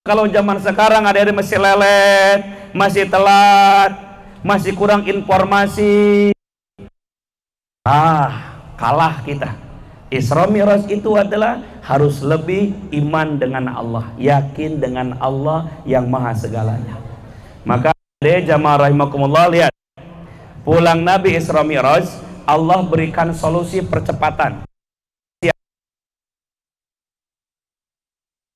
Kalau zaman sekarang adik-adik masih lelet, masih telat, masih kurang informasi, kalah kita. Isra Mi'raj itu adalah harus lebih iman dengan Allah, yakin dengan Allah yang maha segalanya. Maka jamaah rahimakumullah, lihat, pulang Nabi Isra Mi'raj, Allah berikan solusi percepatan.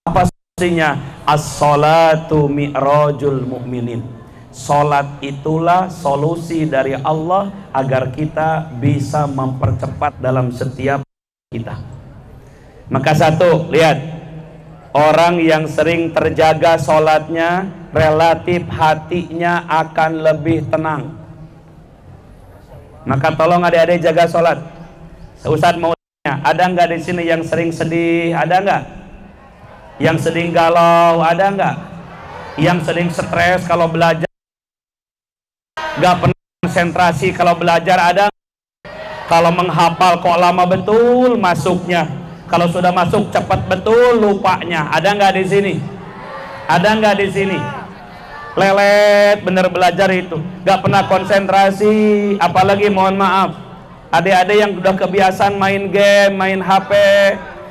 Apa solusinya? As-salatu mi'rajul mu'minin. Salat itulah solusi dari Allah agar kita bisa mempercepat dalam setiap kita. Maka satu, lihat, orang yang sering terjaga salatnya, relatif hatinya akan lebih tenang. Maka tolong adik-adik jaga salat. Ustaz mau tanya, ada nggak di sini yang sering sedih? Ada nggak? Yang sering galau? Ada nggak? Yang sering stres kalau belajar? Gak pernah konsentrasi kalau belajar? Ada? Kalau menghafal kok lama betul masuknya? Kalau sudah masuk cepat betul lupanya? Ada nggak di sini? Ada nggak di sini? Lelet bener belajar itu, gak pernah konsentrasi. Apalagi mohon maaf, adik-adik yang udah kebiasaan main game, main HP,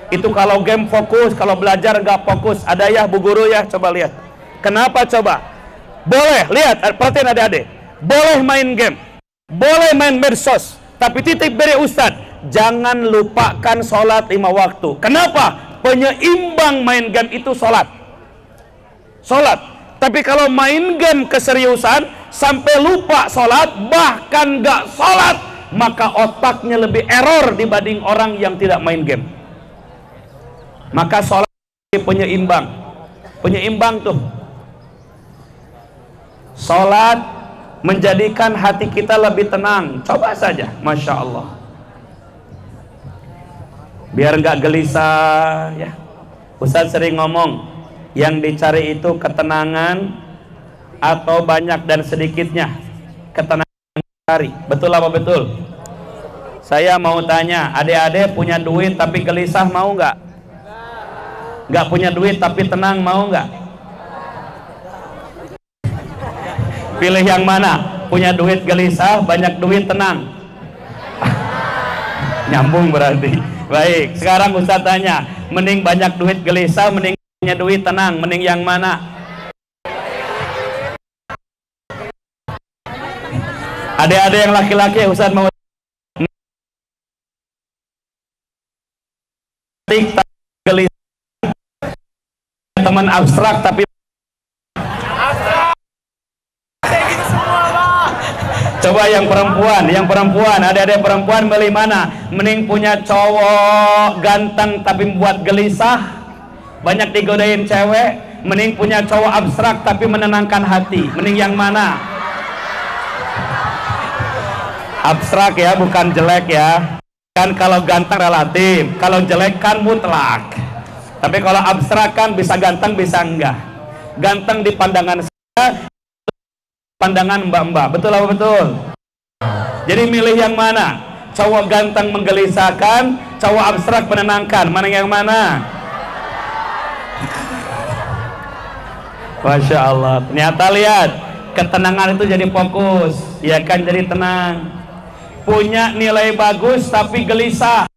itu kalau game fokus, kalau belajar gak fokus. Ada ya Bu Guru ya? Coba lihat. Kenapa coba? Boleh, lihat, perhatiin adik-adik. Boleh main game, boleh main medsos, tapi titik beri Ustadz, jangan lupakan sholat 5 waktu. Kenapa? Penyeimbang main game itu sholat. Sholat. Tapi kalau main game keseriusan sampai lupa sholat, bahkan gak sholat, maka otaknya lebih error dibanding orang yang tidak main game. Maka sholat penyeimbang. Penyeimbang tuh. Sholat menjadikan hati kita lebih tenang. Coba saja, Masya Allah. Biar nggak gelisah ya. Ustaz sering ngomong, yang dicari itu ketenangan atau banyak dan sedikitnya? Ketenangan dicari. Betul apa betul? Saya mau tanya, adik-adik punya duit tapi gelisah mau nggak? Nggak punya duit tapi tenang mau nggak? Pilih yang mana? Punya duit gelisah, banyak duit tenang? Nyambung berarti. Baik, sekarang Ustaz tanya, mending banyak duit gelisah, mending punya duit tenang, mending yang mana? Adik-adik yang laki-laki, Ustaz mau teman abstrak tapi coba yang perempuan, adik-adik perempuan milih mana? Mending punya cowok ganteng tapi membuat gelisah, banyak digodain cewek, mending punya cowok abstrak tapi menenangkan hati, mending yang mana? Abstrak ya, bukan jelek ya. Kan kalau ganteng relatif, kalau jelek kan mutlak. Tapi kalau abstrak kan bisa ganteng bisa enggak. Ganteng di pandangan saya, pandangan mbak-mbak. Betul apa betul? Jadi milih yang mana? Cowok ganteng menggelisahkan, cowok abstrak menenangkan. Mana yang mana? Masya Allah. Ternyata lihat, ketenangan itu jadi fokus, ya kan, jadi tenang. Punya nilai bagus tapi gelisah,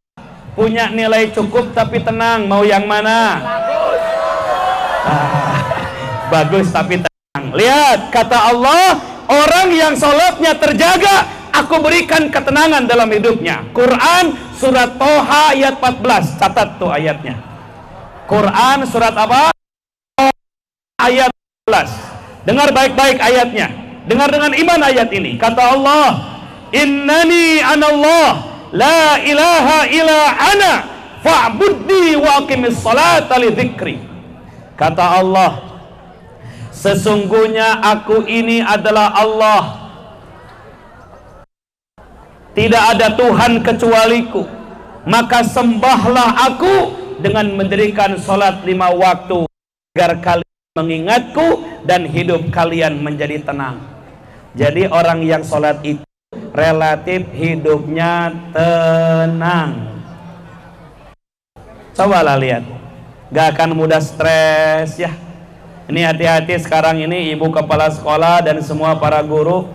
punya nilai cukup tapi tenang. Mau yang mana? Bagus tapi tenang. Lihat kata Allah, orang yang sholatnya terjaga, aku berikan ketenangan dalam hidupnya. Quran surat Toha ayat 14. Catat tuh ayatnya. Quran surat apa? Ayat 14. Dengar baik-baik ayatnya. Dengar dengan iman ayat ini. Kata Allah, innani anallah la ilaha illa ana fa'budni wa aqimis salata li dzikri. Kata Allah, sesungguhnya aku ini adalah Allah, tidak ada Tuhan kecualiku, maka sembahlah aku dengan mendirikan salat 5 waktu agar kalian mengingatku dan hidup kalian menjadi tenang. Jadi orang yang salat itu relatif hidupnya tenang. Cobalah lihat, gak akan mudah stres ya. Ini hati-hati sekarang ini ibu kepala sekolah dan semua para guru.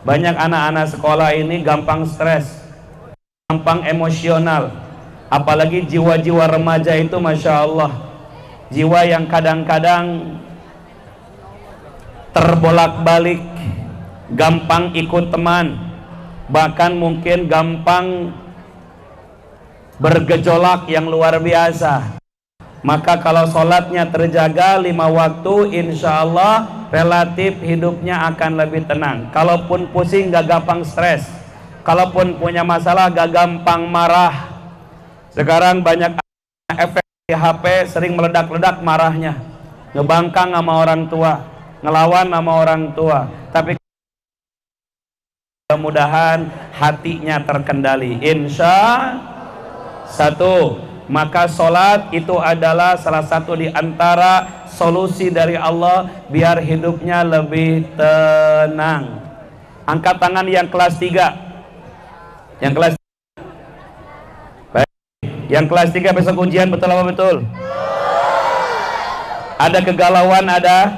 Banyak anak-anak sekolah ini gampang stres, gampang emosional. Apalagi jiwa-jiwa remaja itu Masya Allah, jiwa yang kadang-kadang terbolak-balik, gampang ikut teman, bahkan mungkin gampang bergejolak yang luar biasa. Maka kalau sholatnya terjaga 5 waktu, insya Allah relatif hidupnya akan lebih tenang. Kalaupun pusing gak gampang stres, kalaupun punya masalah gak gampang marah. Sekarang banyak efek di HP, sering meledak-ledak marahnya, ngebangkang sama orang tua, ngelawan sama orang tua. Tapi mudah-mudahan hatinya terkendali, insya satu. Maka sholat itu adalah salah satu di antara solusi dari Allah biar hidupnya lebih tenang. Angkat tangan yang kelas 3. Yang kelas 3. Baik. Yang kelas 3 besok ujian, betul apa betul? Ada kegalauan, ada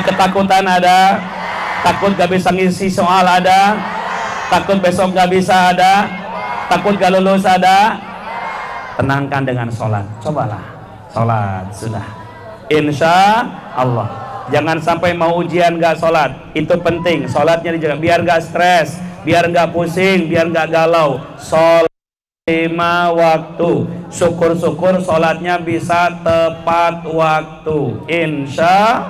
ketakutan, ada takut gak bisa ngisi soal, ada takut besok gak bisa, ada takut gak lulus, ada. Tenangkan dengan sholat. Cobalah sholat, sudah insya Allah. Jangan sampai mau ujian gak sholat. Itu penting, sholatnya dijaga biar gak stres, biar gak pusing, biar gak galau. Sholat 5 waktu, syukur-syukur sholatnya bisa tepat waktu, insya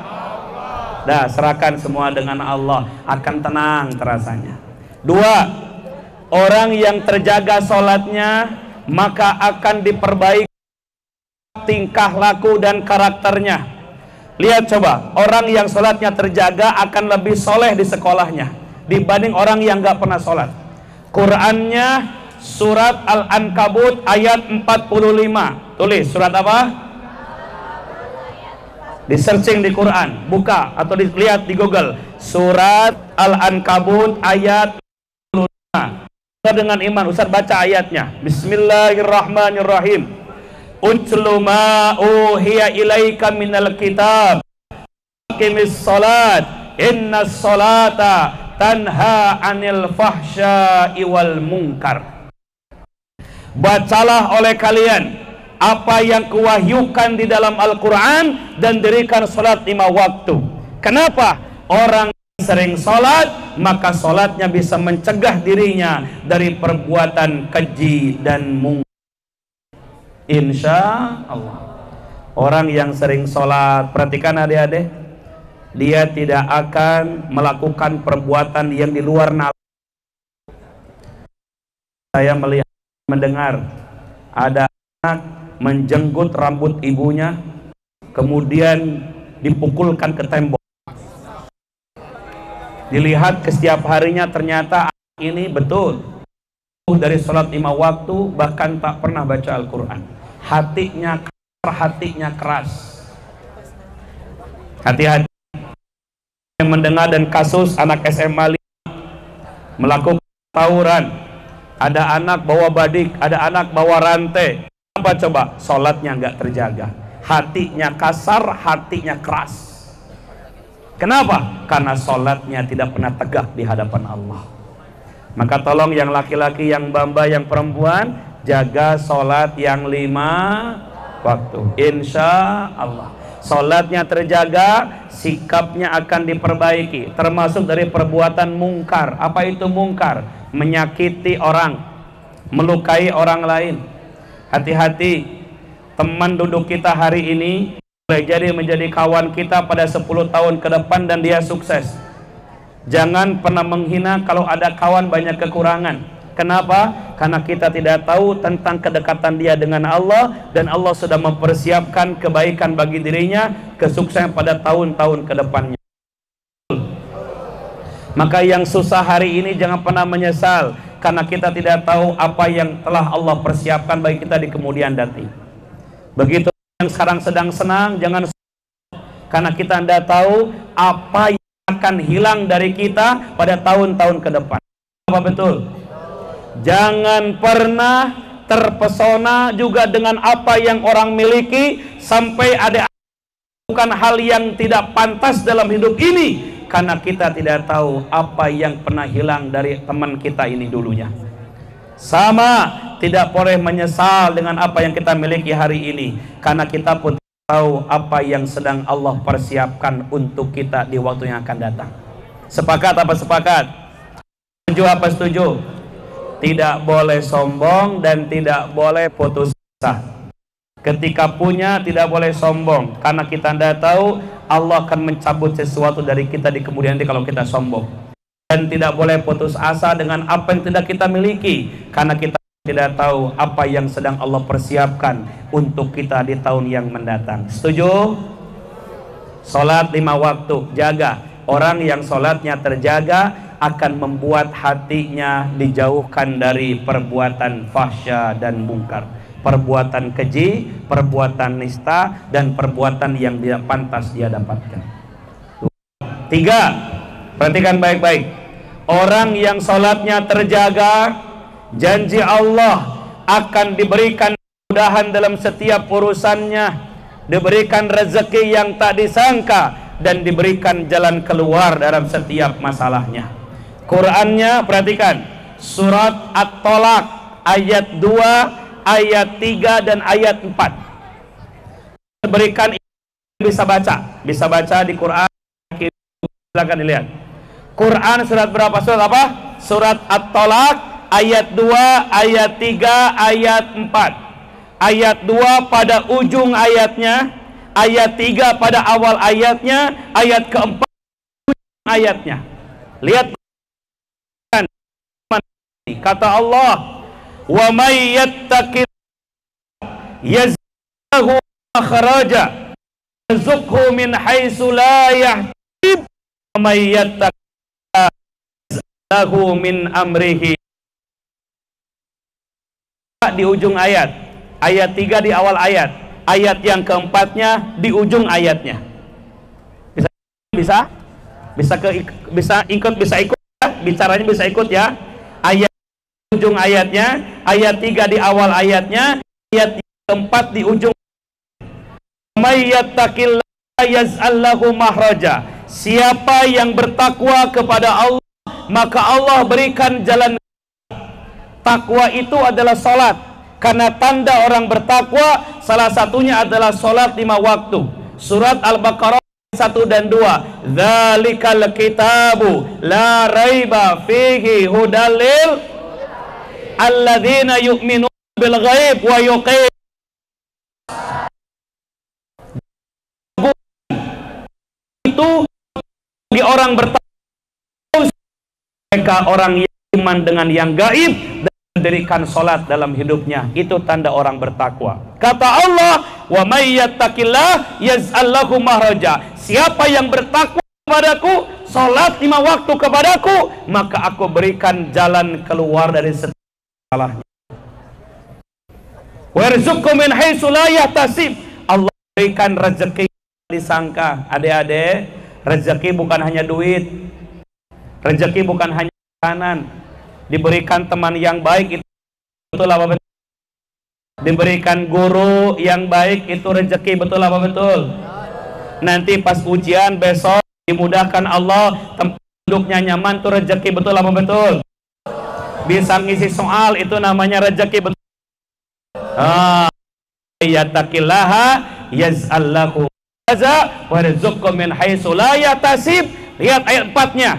Allah. Serahkan semua dengan Allah, akan tenang terasanya. 2, orang yang terjaga sholatnya maka akan diperbaiki tingkah laku dan karakternya. Lihat coba, orang yang sholatnya terjaga akan lebih soleh di sekolahnya dibanding orang yang gak pernah sholat. Qurannya surat Al-Ankabut ayat 45. Tulis surat apa? Di searching di Quran, buka atau dilihat di Google, surat Al-Ankabut ayat 45. Dengan iman, Ustaz baca ayatnya. Bismillahirrahmanirrahim. Utlu ma uhiya ilaika minal kitab, aqimis salat, innas salata tanha anil fahsya'i wal munkar. Bacalah oleh kalian apa yang kuwahyukan di dalam Al-Quran dan dirikan sholat 5 waktu. Kenapa? Orang sering sholat, maka sholatnya bisa mencegah dirinya dari perbuatan keji dan mungkar. Insya Allah. Orang yang sering sholat, perhatikan adik-adik, dia tidak akan melakukan perbuatan yang di luar nafsu. Saya melihat, mendengar ada anak menjenggut rambut ibunya, kemudian dipukulkan ke tembok. Dilihat ke setiap harinya, ternyata anak ini betul dari sholat 5 waktu, bahkan tak pernah baca Al-Quran. Hatinya keras. Hati-hati yang mendengar dan kasus anak SMA 5 melakukan tawuran. Ada anak bawa badik, ada anak bawa rantai. Apa coba? Sholatnya nggak terjaga, hatinya kasar, hatinya keras. Kenapa? Karena sholatnya tidak pernah tegak di hadapan Allah. Maka tolong yang laki-laki, yang bamba, yang perempuan, jaga sholat yang 5 waktu. Insya Allah sholatnya terjaga, sikapnya akan diperbaiki, termasuk dari perbuatan mungkar. Apa itu mungkar? Menyakiti orang, melukai orang lain. Hati-hati, teman duduk kita hari ini boleh jadi menjadi kawan kita pada 10 tahun ke depan dan dia sukses. Jangan pernah menghina kalau ada kawan banyak kekurangan. Kenapa? Karena kita tidak tahu tentang kedekatan dia dengan Allah, dan Allah sudah mempersiapkan kebaikan bagi dirinya, kesuksesan pada tahun-tahun ke depannya. Maka yang susah hari ini jangan pernah menyesal, karena kita tidak tahu apa yang telah Allah persiapkan bagi kita di kemudian nanti. Begitu yang sekarang sedang senang, jangan karena kita tidak tahu apa yang akan hilang dari kita pada tahun-tahun ke depan. Apa betul? Jangan pernah terpesona juga dengan apa yang orang miliki sampai ada bukan hal yang tidak pantas dalam hidup ini, karena kita tidak tahu apa yang pernah hilang dari teman kita ini dulunya. Sama, tidak boleh menyesal dengan apa yang kita miliki hari ini, karena kita pun tahu apa yang sedang Allah persiapkan untuk kita di waktu yang akan datang. Sepakat apa sepakat? Setuju apa setuju? Tidak boleh sombong dan tidak boleh putus asa. Ketika punya tidak boleh sombong, karena kita tidak tahu Allah akan mencabut sesuatu dari kita di kemudian hari kalau kita sombong. Dan tidak boleh putus asa dengan apa yang tidak kita miliki, karena kita tidak tahu apa yang sedang Allah persiapkan untuk kita di tahun yang mendatang. Setuju? Sholat 5 waktu, jaga. Orang yang sholatnya terjaga akan membuat hatinya dijauhkan dari perbuatan fahsya dan mungkar, perbuatan keji, perbuatan nista, dan perbuatan yang tidak pantas dia dapatkan. 3, perhatikan baik-baik. Orang yang sholatnya terjaga, janji Allah akan diberikan kemudahan dalam setiap urusannya, diberikan rezeki yang tak disangka, dan diberikan jalan keluar dalam setiap masalahnya. Qurannya perhatikan, surat At-Tolak ayat 2, ayat 3 dan ayat 4. Berikan, bisa baca di Quran, silakan dilihat. Quran surat berapa? Surat apa? Surat At-Tolak ayat 2, ayat 3, ayat 4. Ayat 2 pada ujung ayatnya, ayat 3 pada awal ayatnya, ayat keempat ayatnya. Lihat, kata Allah, wa may yattaqi yazidhu makhraja yarzuqhu min haitsu la yahtasib wa may yattaqi yazidhu min amrihi. Di ujung ayat, ayat 3 di awal ayat, ayat yang keempatnya di ujung ayatnya. Bisa ikut ya? Bicaranya bisa ikut ya. Ayat ujung ayatnya, ayat 3 di awal ayatnya, ayat keempat di ujung. May yattaqillaha yaz'al lahu mahraja. Siapa yang bertakwa kepada Allah, maka Allah berikan jalan. Takwa itu adalah salat. Karena tanda orang bertakwa salah satunya adalah sholat 5 waktu. Surat Al-Baqarah 1 dan 2. Dzalikal kitabu la raiba fihi hudalil alladzina yu'minuna bil ghaib wa yuqim itu di orang bertakwa, mereka orang yang iman dengan yang gaib dan mendirikan sholat dalam hidupnya. Itu tanda orang bertakwa. Kata Allah, wa may yattaqillah yaz'al lahu mahraja. Siapa yang bertakwa kepadaku, sholat 5 waktu kepadaku, maka aku berikan jalan keluar dari setiap salahnya. Warzuqhu min haitsu la yahtasib. Allah berikan rezeki disangka. Adik-adik, rezeki bukan hanya duit, rezeki bukan hanya makanan. Diberikan teman yang baik itu betul apa betul? Diberikan guru yang baik itu rezeki betul apa betul? Nanti pas ujian besok dimudahkan Allah, tempat duduknya nyaman itu rezeki betul apa betul? Bisa ngisi soal itu namanya rezeki betul. Yattaqillaha yaz'al lahu mahraja warzuqhu min haitsu la yahtasib. Lihat ayat 4-nya,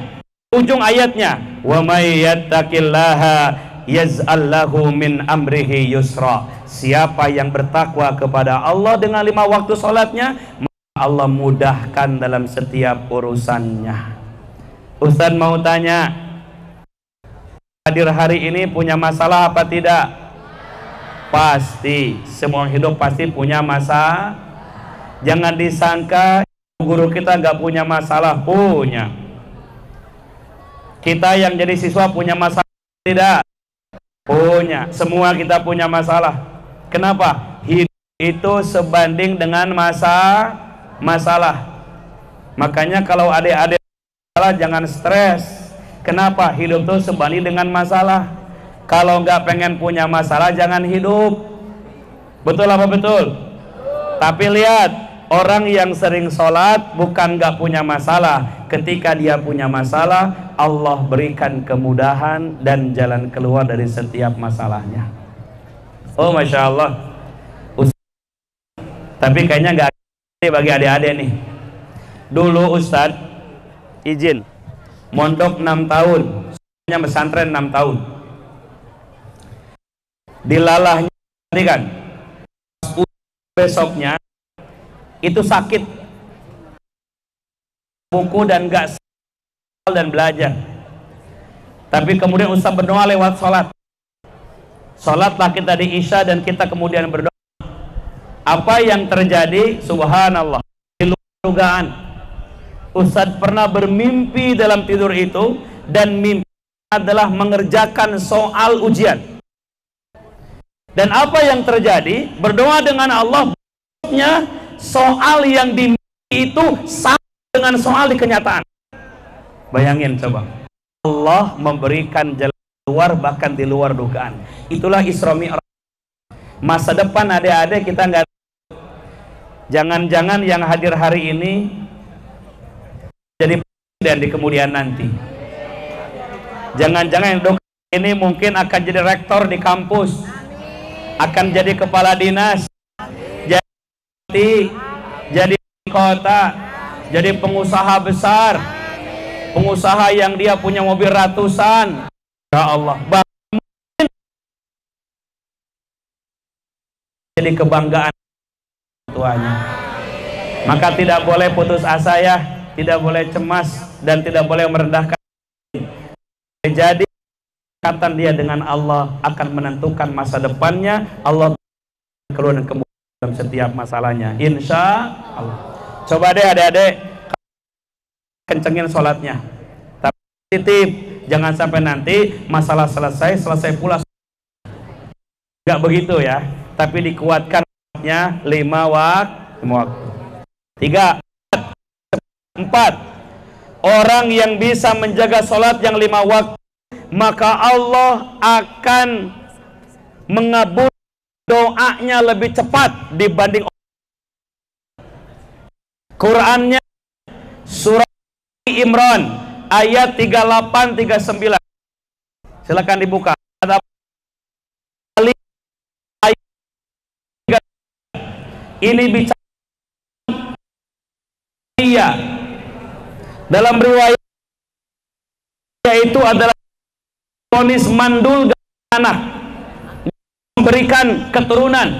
ujung ayatnya, wa may yattaqillaha yaz'al lahu min amrihi yusra. Siapa yang bertakwa kepada Allah dengan 5 waktu salatnya, maka Allah mudahkan dalam setiap urusannya. Ustaz mau tanya, hadir hari ini punya masalah apa tidak? Pasti, semua hidup pasti punya masalah. Jangan disangka guru kita nggak punya masalah, punya. Kita yang jadi siswa punya masalah tidak? Punya. Semua kita punya masalah. Kenapa? Hidup itu sebanding dengan masalah. Makanya kalau adik-adik masalah jangan stres. Kenapa? Hidup itu sebanding dengan masalah. Kalau nggak pengen punya masalah jangan hidup. Betul apa betul? Tapi lihat, orang yang sering sholat bukan nggak punya masalah. Ketika dia punya masalah, Allah berikan kemudahan dan jalan keluar dari setiap masalahnya. Oh Masya Allah. Tapi kayaknya nggak bagi adik-adik nih. Dulu Ustadz izin mondok 6 tahun, hanya pesantren 6 tahun. Dilalahnya kan besoknya itu sakit buku dan gak dan belajar. Tapi kemudian Ustaz berdoa lewat sholatlah kita di Isya dan kita kemudian berdoa. Apa yang terjadi? Subhanallah, di luar dugaan. Ustaz pernah bermimpi dalam tidur itu, dan mimpi adalah mengerjakan soal ujian. Dan apa yang terjadi? Berdoa dengan Allah, soal yang dimimpi itu sama dengan soal di kenyataan. Bayangin coba, Allah memberikan jalan keluar bahkan di luar dugaan. Itulah Isra Mi'raj. Masa depan adik-adik kita nggak. Jangan-jangan yang hadir hari ini jadi presiden di kemudian nanti. Jangan-jangan yang ini mungkin akan jadi rektor di kampus, akan jadi kepala dinas, jadi kota, jadi pengusaha besar, pengusaha yang dia punya mobil ratusan. Ya Allah, jadi kebanggaan tuanya. Maka tidak boleh putus asa ya, tidak boleh cemas dan tidak boleh merendahkan. Jadi kata dia dengan Allah akan menentukan masa depannya. Allah keluar dan kemudian dalam setiap masalahnya, insya Allah. Coba deh adik-adik kencengin sholatnya, tapi titip, jangan sampai nanti masalah selesai pula. Enggak begitu ya, tapi dikuatkan sholatnya 5 waktu. 3, 4. Orang yang bisa menjaga sholat yang 5 waktu, maka Allah akan mengabulkan doanya lebih cepat dibanding Qurannya. Surah Imran ayat 38-39. Silakan dibuka. Ini bicara dalam riwayat itu adalah vonis mandul anak, memberikan keturunan.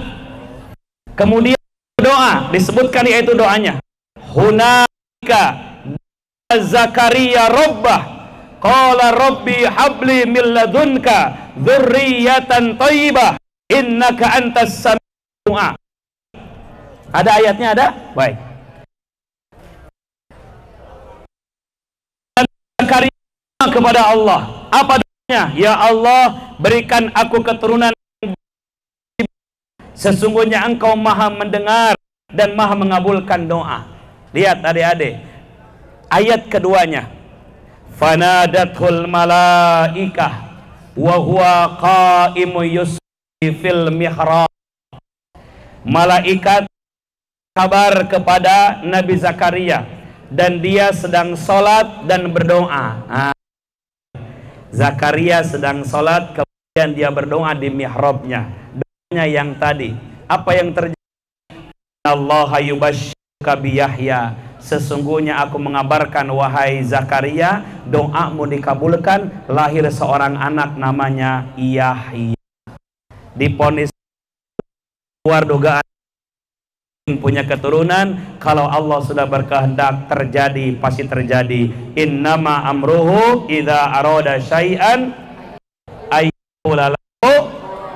Kemudian doa disebutkan, yaitu doanya hunaka Zakaria Rabbah qala rabbi habli min ladunka dzurriyyatan thayyibah innaka antas sami'u. Ada ayatnya, ada? Baik. Zakaria kepada Allah, apa doanya? Ya Allah, berikan aku keturunan, sesungguhnya Engkau maha mendengar dan maha mengabulkan doa. Lihat adik-adik, ayat keduanya, fanadathul malaikah wa huwa qaimu yusalli fil mihrab. Malaikat kabar kepada Nabi Zakaria dan dia sedang sholat dan berdoa. Zakaria sedang sholat, kemudian dia berdoa di mihrabnya. Doanya yang tadi, apa yang terjadi? Allah yubasyika bi Yahya, sesungguhnya aku mengabarkan wahai Zakaria, doamu dikabulkan, lahir seorang anak namanya Yahya. Diponis luar dugaan punya keturunan, kalau Allah sudah berkehendak terjadi, pasti terjadi. Innama amruhu idza arada syai'an ayyaqula lahu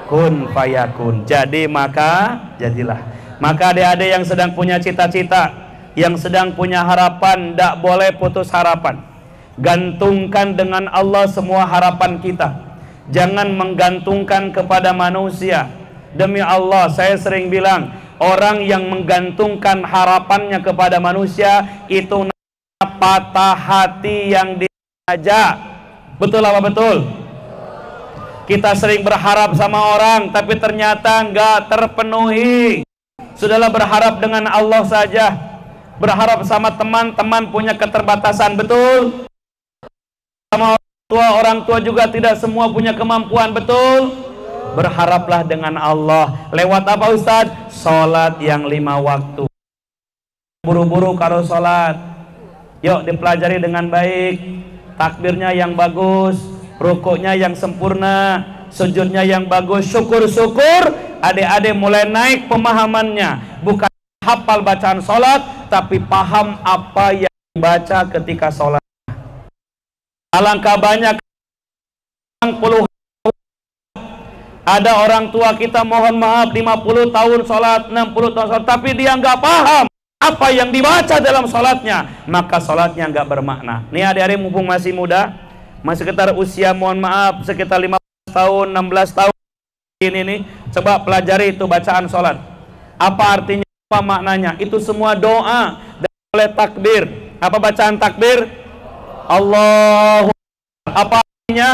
kun fayakun. Jadi maka jadilah. Maka adik-adik yang sedang punya cita-cita, yang sedang punya harapan, tidak boleh putus harapan. Gantungkan dengan Allah semua harapan kita. Jangan menggantungkan kepada manusia. Demi Allah, saya sering bilang, orang yang menggantungkan harapannya kepada manusia itu patah hati yang diajak. Betul apa betul? Kita sering berharap sama orang tapi ternyata nggak terpenuhi. Sudahlah, berharap dengan Allah saja. Berharap sama teman-teman punya keterbatasan, betul? Sama orang tua juga tidak semua punya kemampuan, betul? Berharaplah dengan Allah. Lewat apa Ustadz? Sholat yang 5 waktu. Buru-buru karo sholat. Yuk dipelajari dengan baik. Takbirnya yang bagus, rukuknya yang sempurna, sujudnya yang bagus. Syukur-syukur adik-adik mulai naik pemahamannya. Bukan hafal bacaan sholat, tapi paham apa yang dibaca ketika sholat. Alangkah banyak puluhan. Ada orang tua kita, mohon maaf, 50 tahun sholat, 60 tahun sholat, tapi dia nggak paham apa yang dibaca dalam sholatnya, maka sholatnya nggak bermakna. Nih adik-adik mumpung masih muda, masih sekitar usia, mohon maaf, sekitar 15 tahun, 16 tahun ini nih, coba pelajari itu bacaan sholat. Apa artinya, apa maknanya? Itu semua doa dan oleh takbir. Apa bacaan takbir? Allahu Akbar. Apa artinya?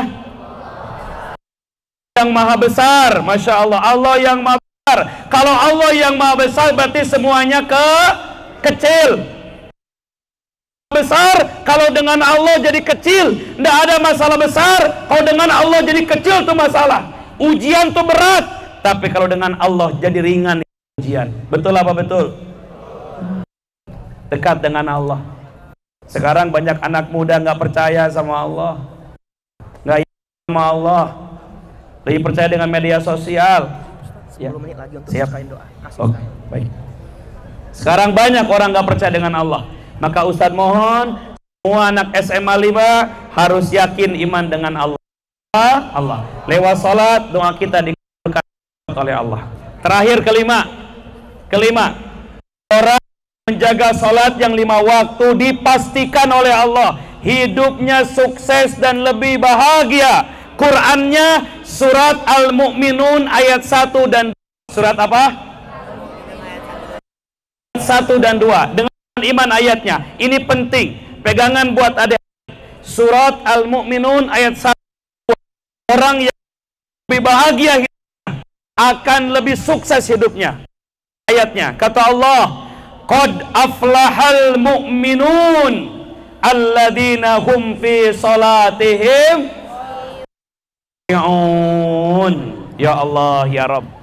Yang maha besar, Masya Allah, Allah yang maha besar. Kalau Allah yang maha besar berarti semuanya kecil. Besar, kalau dengan Allah jadi kecil, tidak ada masalah besar. Kalau dengan Allah jadi kecil itu masalah. Ujian itu berat, tapi kalau dengan Allah jadi ringan ujian. Betul apa betul? Dekat dengan Allah. Sekarang banyak anak muda nggak percaya sama Allah, nggak yakin sama Allah, lebih percaya dengan media sosial. Ya. Siap. Oh, baik. Sekarang banyak orang nggak percaya dengan Allah. Maka Ustadz mohon semua anak SMA 5 harus yakin iman dengan Allah. Lewat sholat doa kita dikabulkan oleh Allah. Terakhir kelima, orang menjaga sholat yang 5 waktu dipastikan oleh Allah hidupnya sukses dan lebih bahagia. Qurannya surat Al-Mu'minun ayat 1 dan 2. Surat apa? 1 dan 2. Dengan iman ayatnya. Ini penting. Pegangan buat adik. Surat Al-Mu'minun ayat 1. Orang yang lebih bahagia hidupnya akan lebih sukses hidupnya. Ayatnya. Kata Allah, qad aflahal mu'minun alladzina hum fi salatihim. Ya Allah, ya Rabb.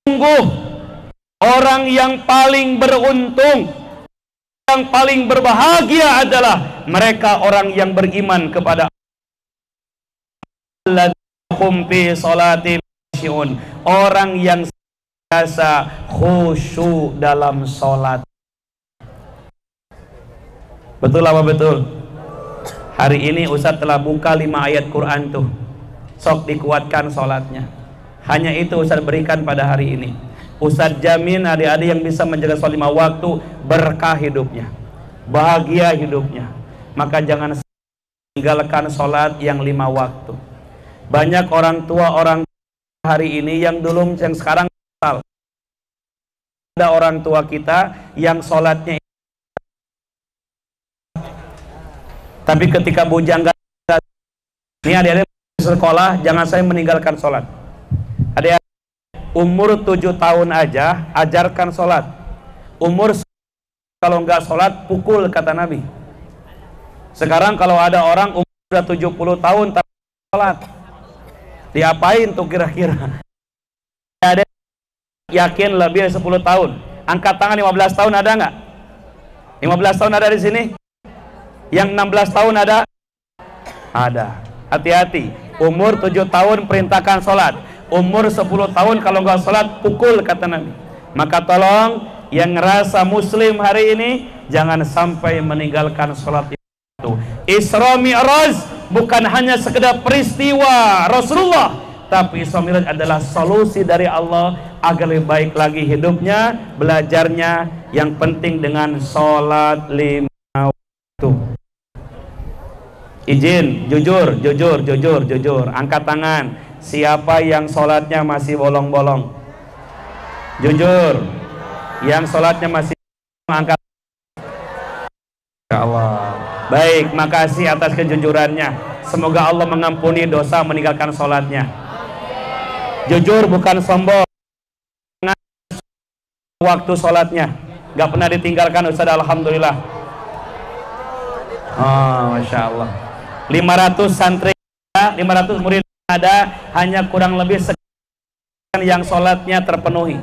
Sungguh Orang yang paling beruntung, yang paling berbahagia adalah mereka orang yang beriman kepada Allah. Orang yang biasa khusyuk dalam sholat. Betul apa betul? Hari ini Ustadz telah buka 5 ayat Quran tuh. Sok dikuatkan sholatnya. Hanya itu Ustadz berikan pada hari ini. Ustadz jamin adik-adik yang bisa menjaga sholat 5 waktu, berkah hidupnya, bahagia hidupnya. Maka jangan tinggalkan sholat yang 5 waktu. Banyak orang tua hari ini yang sekarang salah. Ada orang tua kita yang sholatnya, tapi ketika bujangga ini adik-adik sekolah, jangan saya meninggalkan sholat. Adik-adik umur 7 tahun aja ajarkan sholat. Umur kalau nggak sholat pukul, kata Nabi. Sekarang kalau ada orang umur sudah 70 tahun tapi sholat, diapain tuh kira-kira? Ada yakin lebih dari 10 tahun? Angkat tangan. 15 tahun ada nggak? 15 tahun ada di sini? Yang 16 tahun ada? Ada. Hati-hati. Umur 7 tahun perintahkan sholat. Umur 10 tahun kalau nggak sholat pukul, kata Nabi. Maka tolong yang ngerasa muslim hari ini jangan sampai meninggalkan sholat itu. Isra Mi'raj bukan hanya sekedar peristiwa Rasulullah, tapi Isra Mi'raj adalah solusi dari Allah agar lebih baik lagi hidupnya, belajarnya, yang penting dengan sholat 5 waktu. Izin, jujur, angkat tangan. Siapa yang sholatnya masih bolong-bolong? Jujur. Yang sholatnya masih angkat. Ya Allah. Baik, makasih atas kejujurannya. Semoga Allah mengampuni dosa meninggalkan sholatnya. Jujur bukan sombong. Waktu sholatnya gak pernah ditinggalkan Ustaz, alhamdulillah. Oh, Masya Allah. 500 santri, 500 murid ada, hanya kurang lebih sekian yang sholatnya terpenuhi.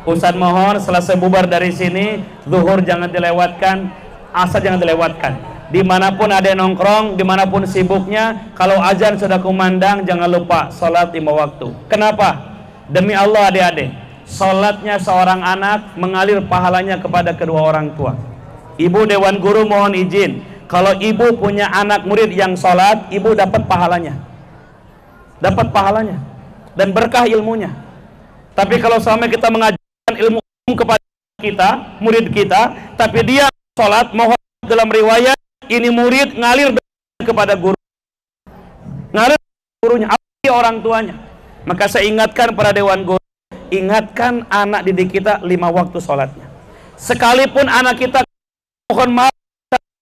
Ustaz mohon selesai bubar dari sini, zuhur jangan dilewatkan, asar jangan dilewatkan. Dimanapun ada nongkrong, dimanapun sibuknya, kalau azan sudah kumandang jangan lupa sholat 5 waktu. Kenapa? Demi Allah adik-adik, sholatnya seorang anak mengalir pahalanya kepada kedua orang tua. Ibu Dewan Guru mohon izin, kalau ibu punya anak murid yang sholat, ibu dapat pahalanya, dan berkah ilmunya. Tapi kalau selama kita mengajarkan ilmu kepada kita, murid kita, tapi dia sholat, mohon dalam riwayat ini murid ngalir kepada guru, ngalir gurunya, apa orang tuanya. Maka saya ingatkan para Dewan Guru, ingatkan anak didik kita 5 waktu sholatnya. Sekalipun anak kita mohon maaf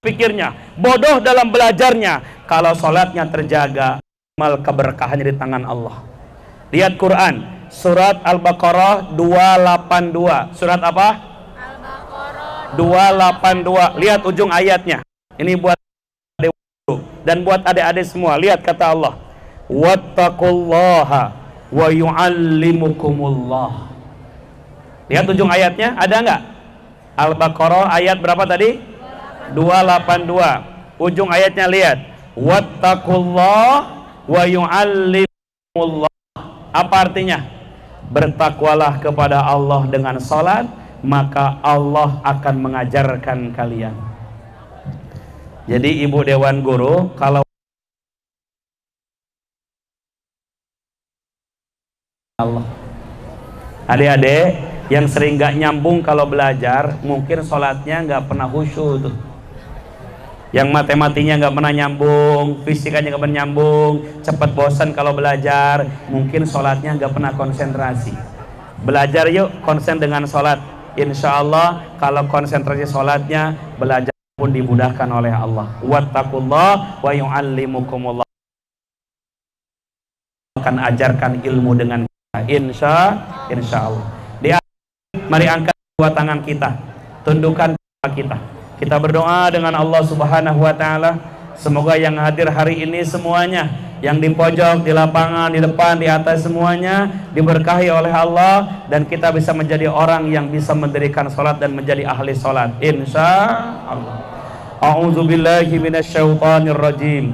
pikirnya, bodoh dalam belajarnya, kalau sholatnya terjaga, mal keberkahannya di tangan Allah. Lihat Quran, surat Al-Baqarah 282. Surat apa? Al-Baqarah 282. Lihat ujung ayatnya. Ini buat adik dan buat adik-adik semua. Lihat kata Allah, wattaqullaha wa yu'allimukumullah. Lihat ujung ayatnya, ada nggak? Al-Baqarah ayat berapa tadi? 282. Ujung ayatnya lihat, wattaqullah wa yu'allimukumullah. Apa artinya? Bertakwalah kepada Allah dengan salat, maka Allah akan mengajarkan kalian. Jadi Ibu Dewan Guru, kalau Allah, adik-adik yang sering gak nyambung kalau belajar, mungkin sholatnya gak pernah khusyuk tuh. Yang matematinya nggak pernah nyambung, fisikanya nggak pernah nyambung, cepat bosan kalau belajar, mungkin sholatnya nggak pernah konsentrasi. Belajar yuk, konsen dengan sholat. Insya Allah kalau konsentrasi sholatnya, belajar pun dimudahkan oleh Allah. Wattaqullah wa yu'allimukumullah. Akan ajarkan ilmu dengan kita. Insya Allah. Mari angkat 2 tangan kita, tundukkan kita. Kita berdoa dengan Allah Subhanahu wa Ta'ala. Semoga yang hadir hari ini semuanya yang di pojok, di lapangan, di depan, di atas semuanya diberkahi oleh Allah, dan kita bisa menjadi orang yang bisa mendirikan sholat dan menjadi ahli sholat, insya Allah. A'udzubillahi minasyaitonir rajim.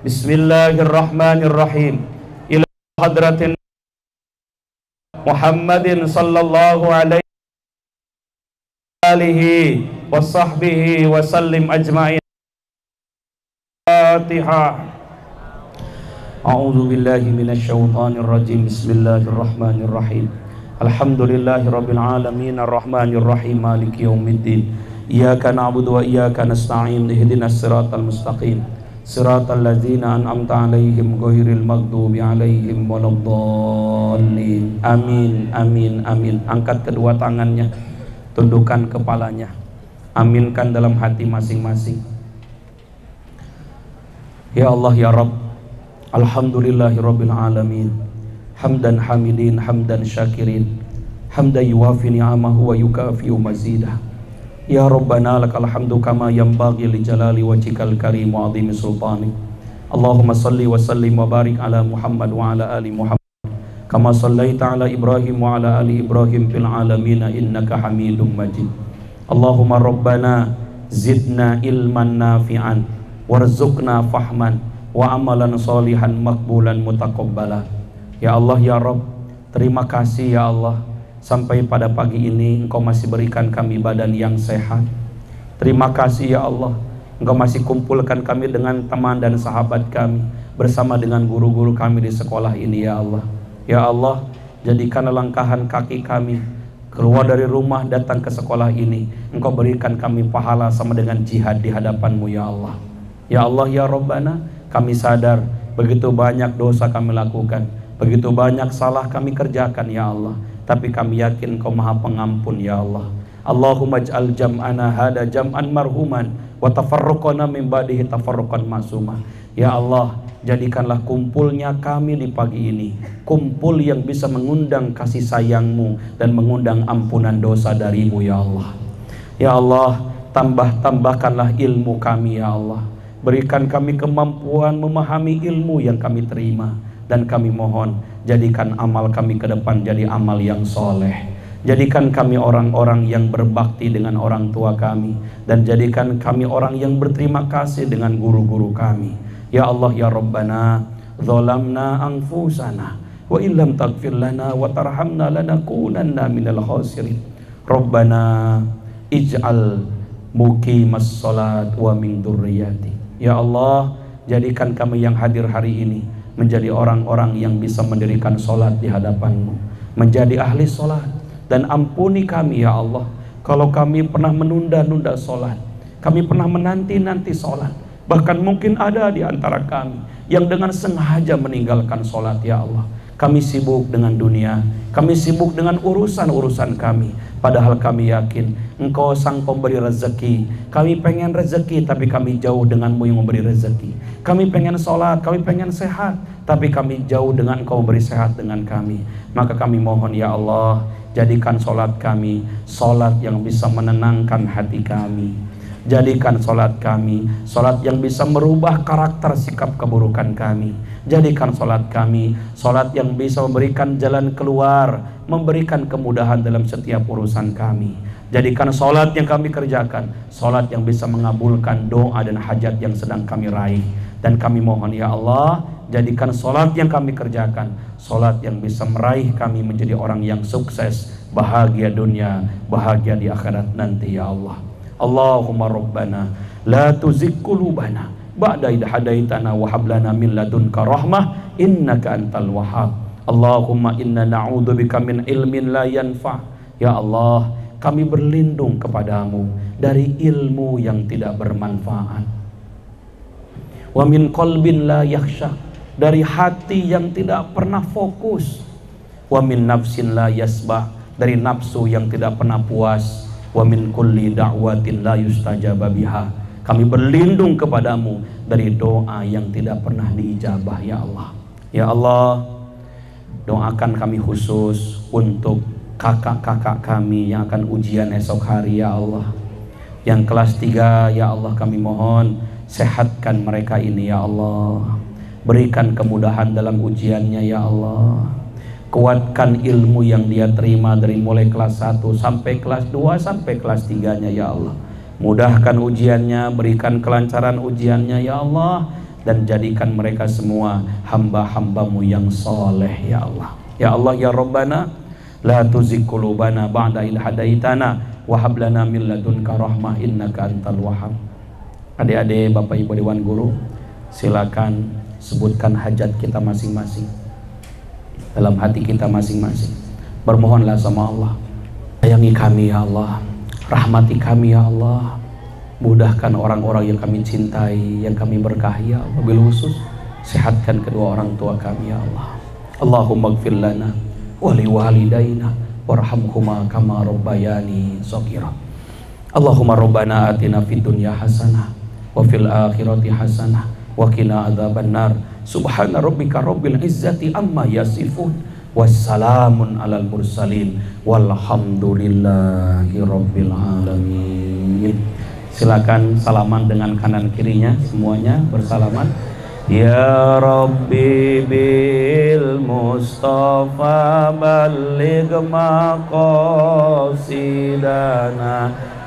Bismillahirrahmanirrahim. Ila hadratin Muhammadin sallallahu alaihi alihi wa sahbihi wa sallim ajma'in. Fatihah. A'udzu billahi minasyaitonir rajim. Bismillahirrahmanirrahim. Alhamdulillahirabbil alamin arrahmanir rahim maliki yaumiddin. Iyyaka na'budu wa iyyaka nasta'in. Ihdinas siratal mustaqim. Siratal ladzina an'amta 'alaihim ghairil maghdubi 'alaihim waladdallin. Amin amin amin. Angkat kedua tangannya, tundukkan kepalanya, aminkan dalam hati masing-masing. Ya Allah ya Rabb, alhamdulillahirabbil alamin, hamdan hamidin, hamdan syakirin, hamdan yuwafi ni'amahu wa yukafi'u mazidah. Ya Rabbana lakal hamdu kama yanbaghi li jalali wajhikal karim wa 'azimi sultanik. Allahumma salli wa sallim wa barik ala Muhammad wa ala ali Muhammad kama sallaita ala Ibrahim wa ala ali Ibrahim fil alamin innaka Hamidum Majid. Allahumma Rabbana zidna ilman nafi'an warzuqna fahman wa amalan solihan makbulan mutaqabbala. Ya Allah ya Rabb, terima kasih ya Allah, sampai pada pagi ini Engkau masih berikan kami badan yang sehat. Terima kasih ya Allah, Engkau masih kumpulkan kami dengan teman dan sahabat kami, bersama dengan guru-guru kami di sekolah ini ya Allah. Ya Allah, jadikanlah langkahan kaki kami keluar dari rumah datang ke sekolah ini, Engkau berikan kami pahala sama dengan jihad di hadapan-Mu ya Allah. Ya Allah ya Rabbana, kami sadar begitu banyak dosa kami lakukan, begitu banyak salah kami kerjakan ya Allah, tapi kami yakin Engkau Maha Pengampun ya Allah. Allahumma ij'al jam'ana hada jam'an marhuman wa tafarruqana min ba'dihi tafarruqan ma'suma. Ya Allah, jadikanlah kumpulnya kami di pagi ini kumpul yang bisa mengundang kasih sayang-Mu dan mengundang ampunan dosa dari-Mu ya Allah. Ya Allah, tambahkanlah ilmu kami ya Allah. Berikan kami kemampuan memahami ilmu yang kami terima, dan kami mohon jadikan amal kami ke depan jadi amal yang soleh. Jadikan kami orang-orang yang berbakti dengan orang tua kami, dan jadikan kami orang yang berterima kasih dengan guru-guru kami. Ya Allah ya Rabbana, zalamna anfusana wa illam taghfir lana wa tarhamna lanakunanna minal khasirin. Rabbana ij'al muqimas salat wa min dzurriyyati. Ya Allah, jadikan kami yang hadir hari ini menjadi orang-orang yang bisa mendirikan salat di hadapan-Mu, menjadi ahli salat, dan ampuni kami ya Allah kalau kami pernah menunda-nunda salat, kami pernah menanti-nanti salat. Bahkan mungkin ada di antara kami yang dengan sengaja meninggalkan sholat ya Allah. Kami sibuk dengan dunia, kami sibuk dengan urusan-urusan kami, padahal kami yakin Engkau sang pemberi rezeki. Kami pengen rezeki, tapi kami jauh dengan-Mu yang memberi rezeki. Kami pengen sholat, kami pengen sehat, tapi kami jauh dengan Engkau memberi sehat dengan kami. Maka kami mohon ya Allah, jadikan sholat kami sholat yang bisa menenangkan hati kami. Jadikan sholat kami sholat yang bisa merubah karakter sikap keburukan kami. Jadikan sholat kami sholat yang bisa memberikan jalan keluar, memberikan kemudahan dalam setiap urusan kami. Jadikan sholat yang kami kerjakan sholat yang bisa mengabulkan doa dan hajat yang sedang kami raih. Dan kami mohon ya Allah, jadikan sholat yang kami kerjakan sholat yang bisa meraih kami menjadi orang yang sukses, bahagia dunia, bahagia di akhirat nanti ya Allah. Allahumma Rabbana la tuzigh qulubana ba'da idh hadaitana wa hab lana min ladunka rahmah innaka antal wahhab. Allahumma inna na'udzubika min ilmin la yanfa. Ya Allah, kami berlindung kepadamu dari ilmu yang tidak bermanfaat. Wa min qalbin la yakhsha, dari hati yang tidak pernah fokus. Wa min nafsin la yasbah, dari nafsu yang tidak pernah puas. Wa min kulli da'watin la yustajaba biha, kami berlindung kepadamu dari doa yang tidak pernah diijabah ya Allah. Ya Allah, doakan kami khusus untuk kakak-kakak kami yang akan ujian esok hari ya Allah. Yang kelas 3 ya Allah, kami mohon sehatkan mereka ini ya Allah. Berikan kemudahan dalam ujiannya ya Allah. Kuatkan ilmu yang dia terima dari mulai kelas 1 sampai kelas 2 sampai kelas 3-nya ya Allah. Mudahkan ujiannya, berikan kelancaran ujiannya ya Allah, dan jadikan mereka semua hamba-hambamu yang soleh ya Allah. Ya Allah ya Rabbana, la tuzigh qulubana ba'da idh hadaitana wa hab lana min ladunka rahmah innaka antal wahhab. Adik-adik, Bapak Ibu Dewan Guru, silakan sebutkan hajat kita masing-masing dalam hati kita masing-masing. Bermohonlah sama Allah, sayangi kami ya Allah, rahmati kami ya Allah, mudahkan orang-orang yang kami cintai, yang kami berkahi ya Allah. Bil khusus sehatkan kedua orang tua kami ya Allah. Allahumma ighfir lana wa liwalidayna warhamhuma kama rabbayani shaghira. Allahumma rabbana atina fid dunya hasanah wa fil akhirati hasanah wa qina adzabannar. Subhana rabbika rabbil izzati amma yasifun wassalamun alal mursalin walhamdulillahi rabbil alamin. Silakan salaman dengan kanan kirinya, semuanya bersalaman. Ya Rabbi bil Mustafa balligh maqasidana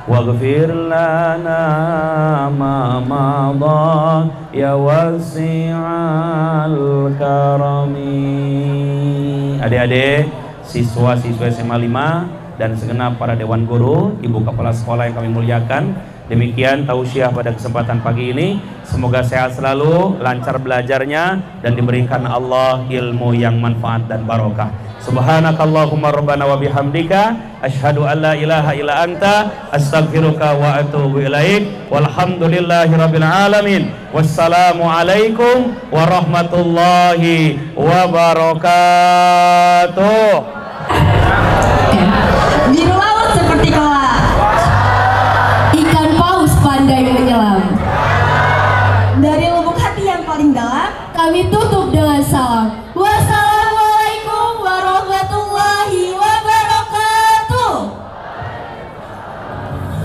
waghfir lana ma madha ya wasi'al karami. Adik-adik, siswa-siswa SMA 5 dan segenap para dewan guru, ibu kepala sekolah yang kami muliakan, demikian tausiah pada kesempatan pagi ini. Semoga sehat selalu, lancar belajarnya, dan diberikan Allah ilmu yang manfaat dan barokah. Subhanakallahumma rabbana wa bihamdika asyhadu an la ilaha illa anta astaghfiruka wa atubu ilaik. Walhamdulillahi rabbil alamin. Wassalamu alaikum warahmatullahi wabarakatuh.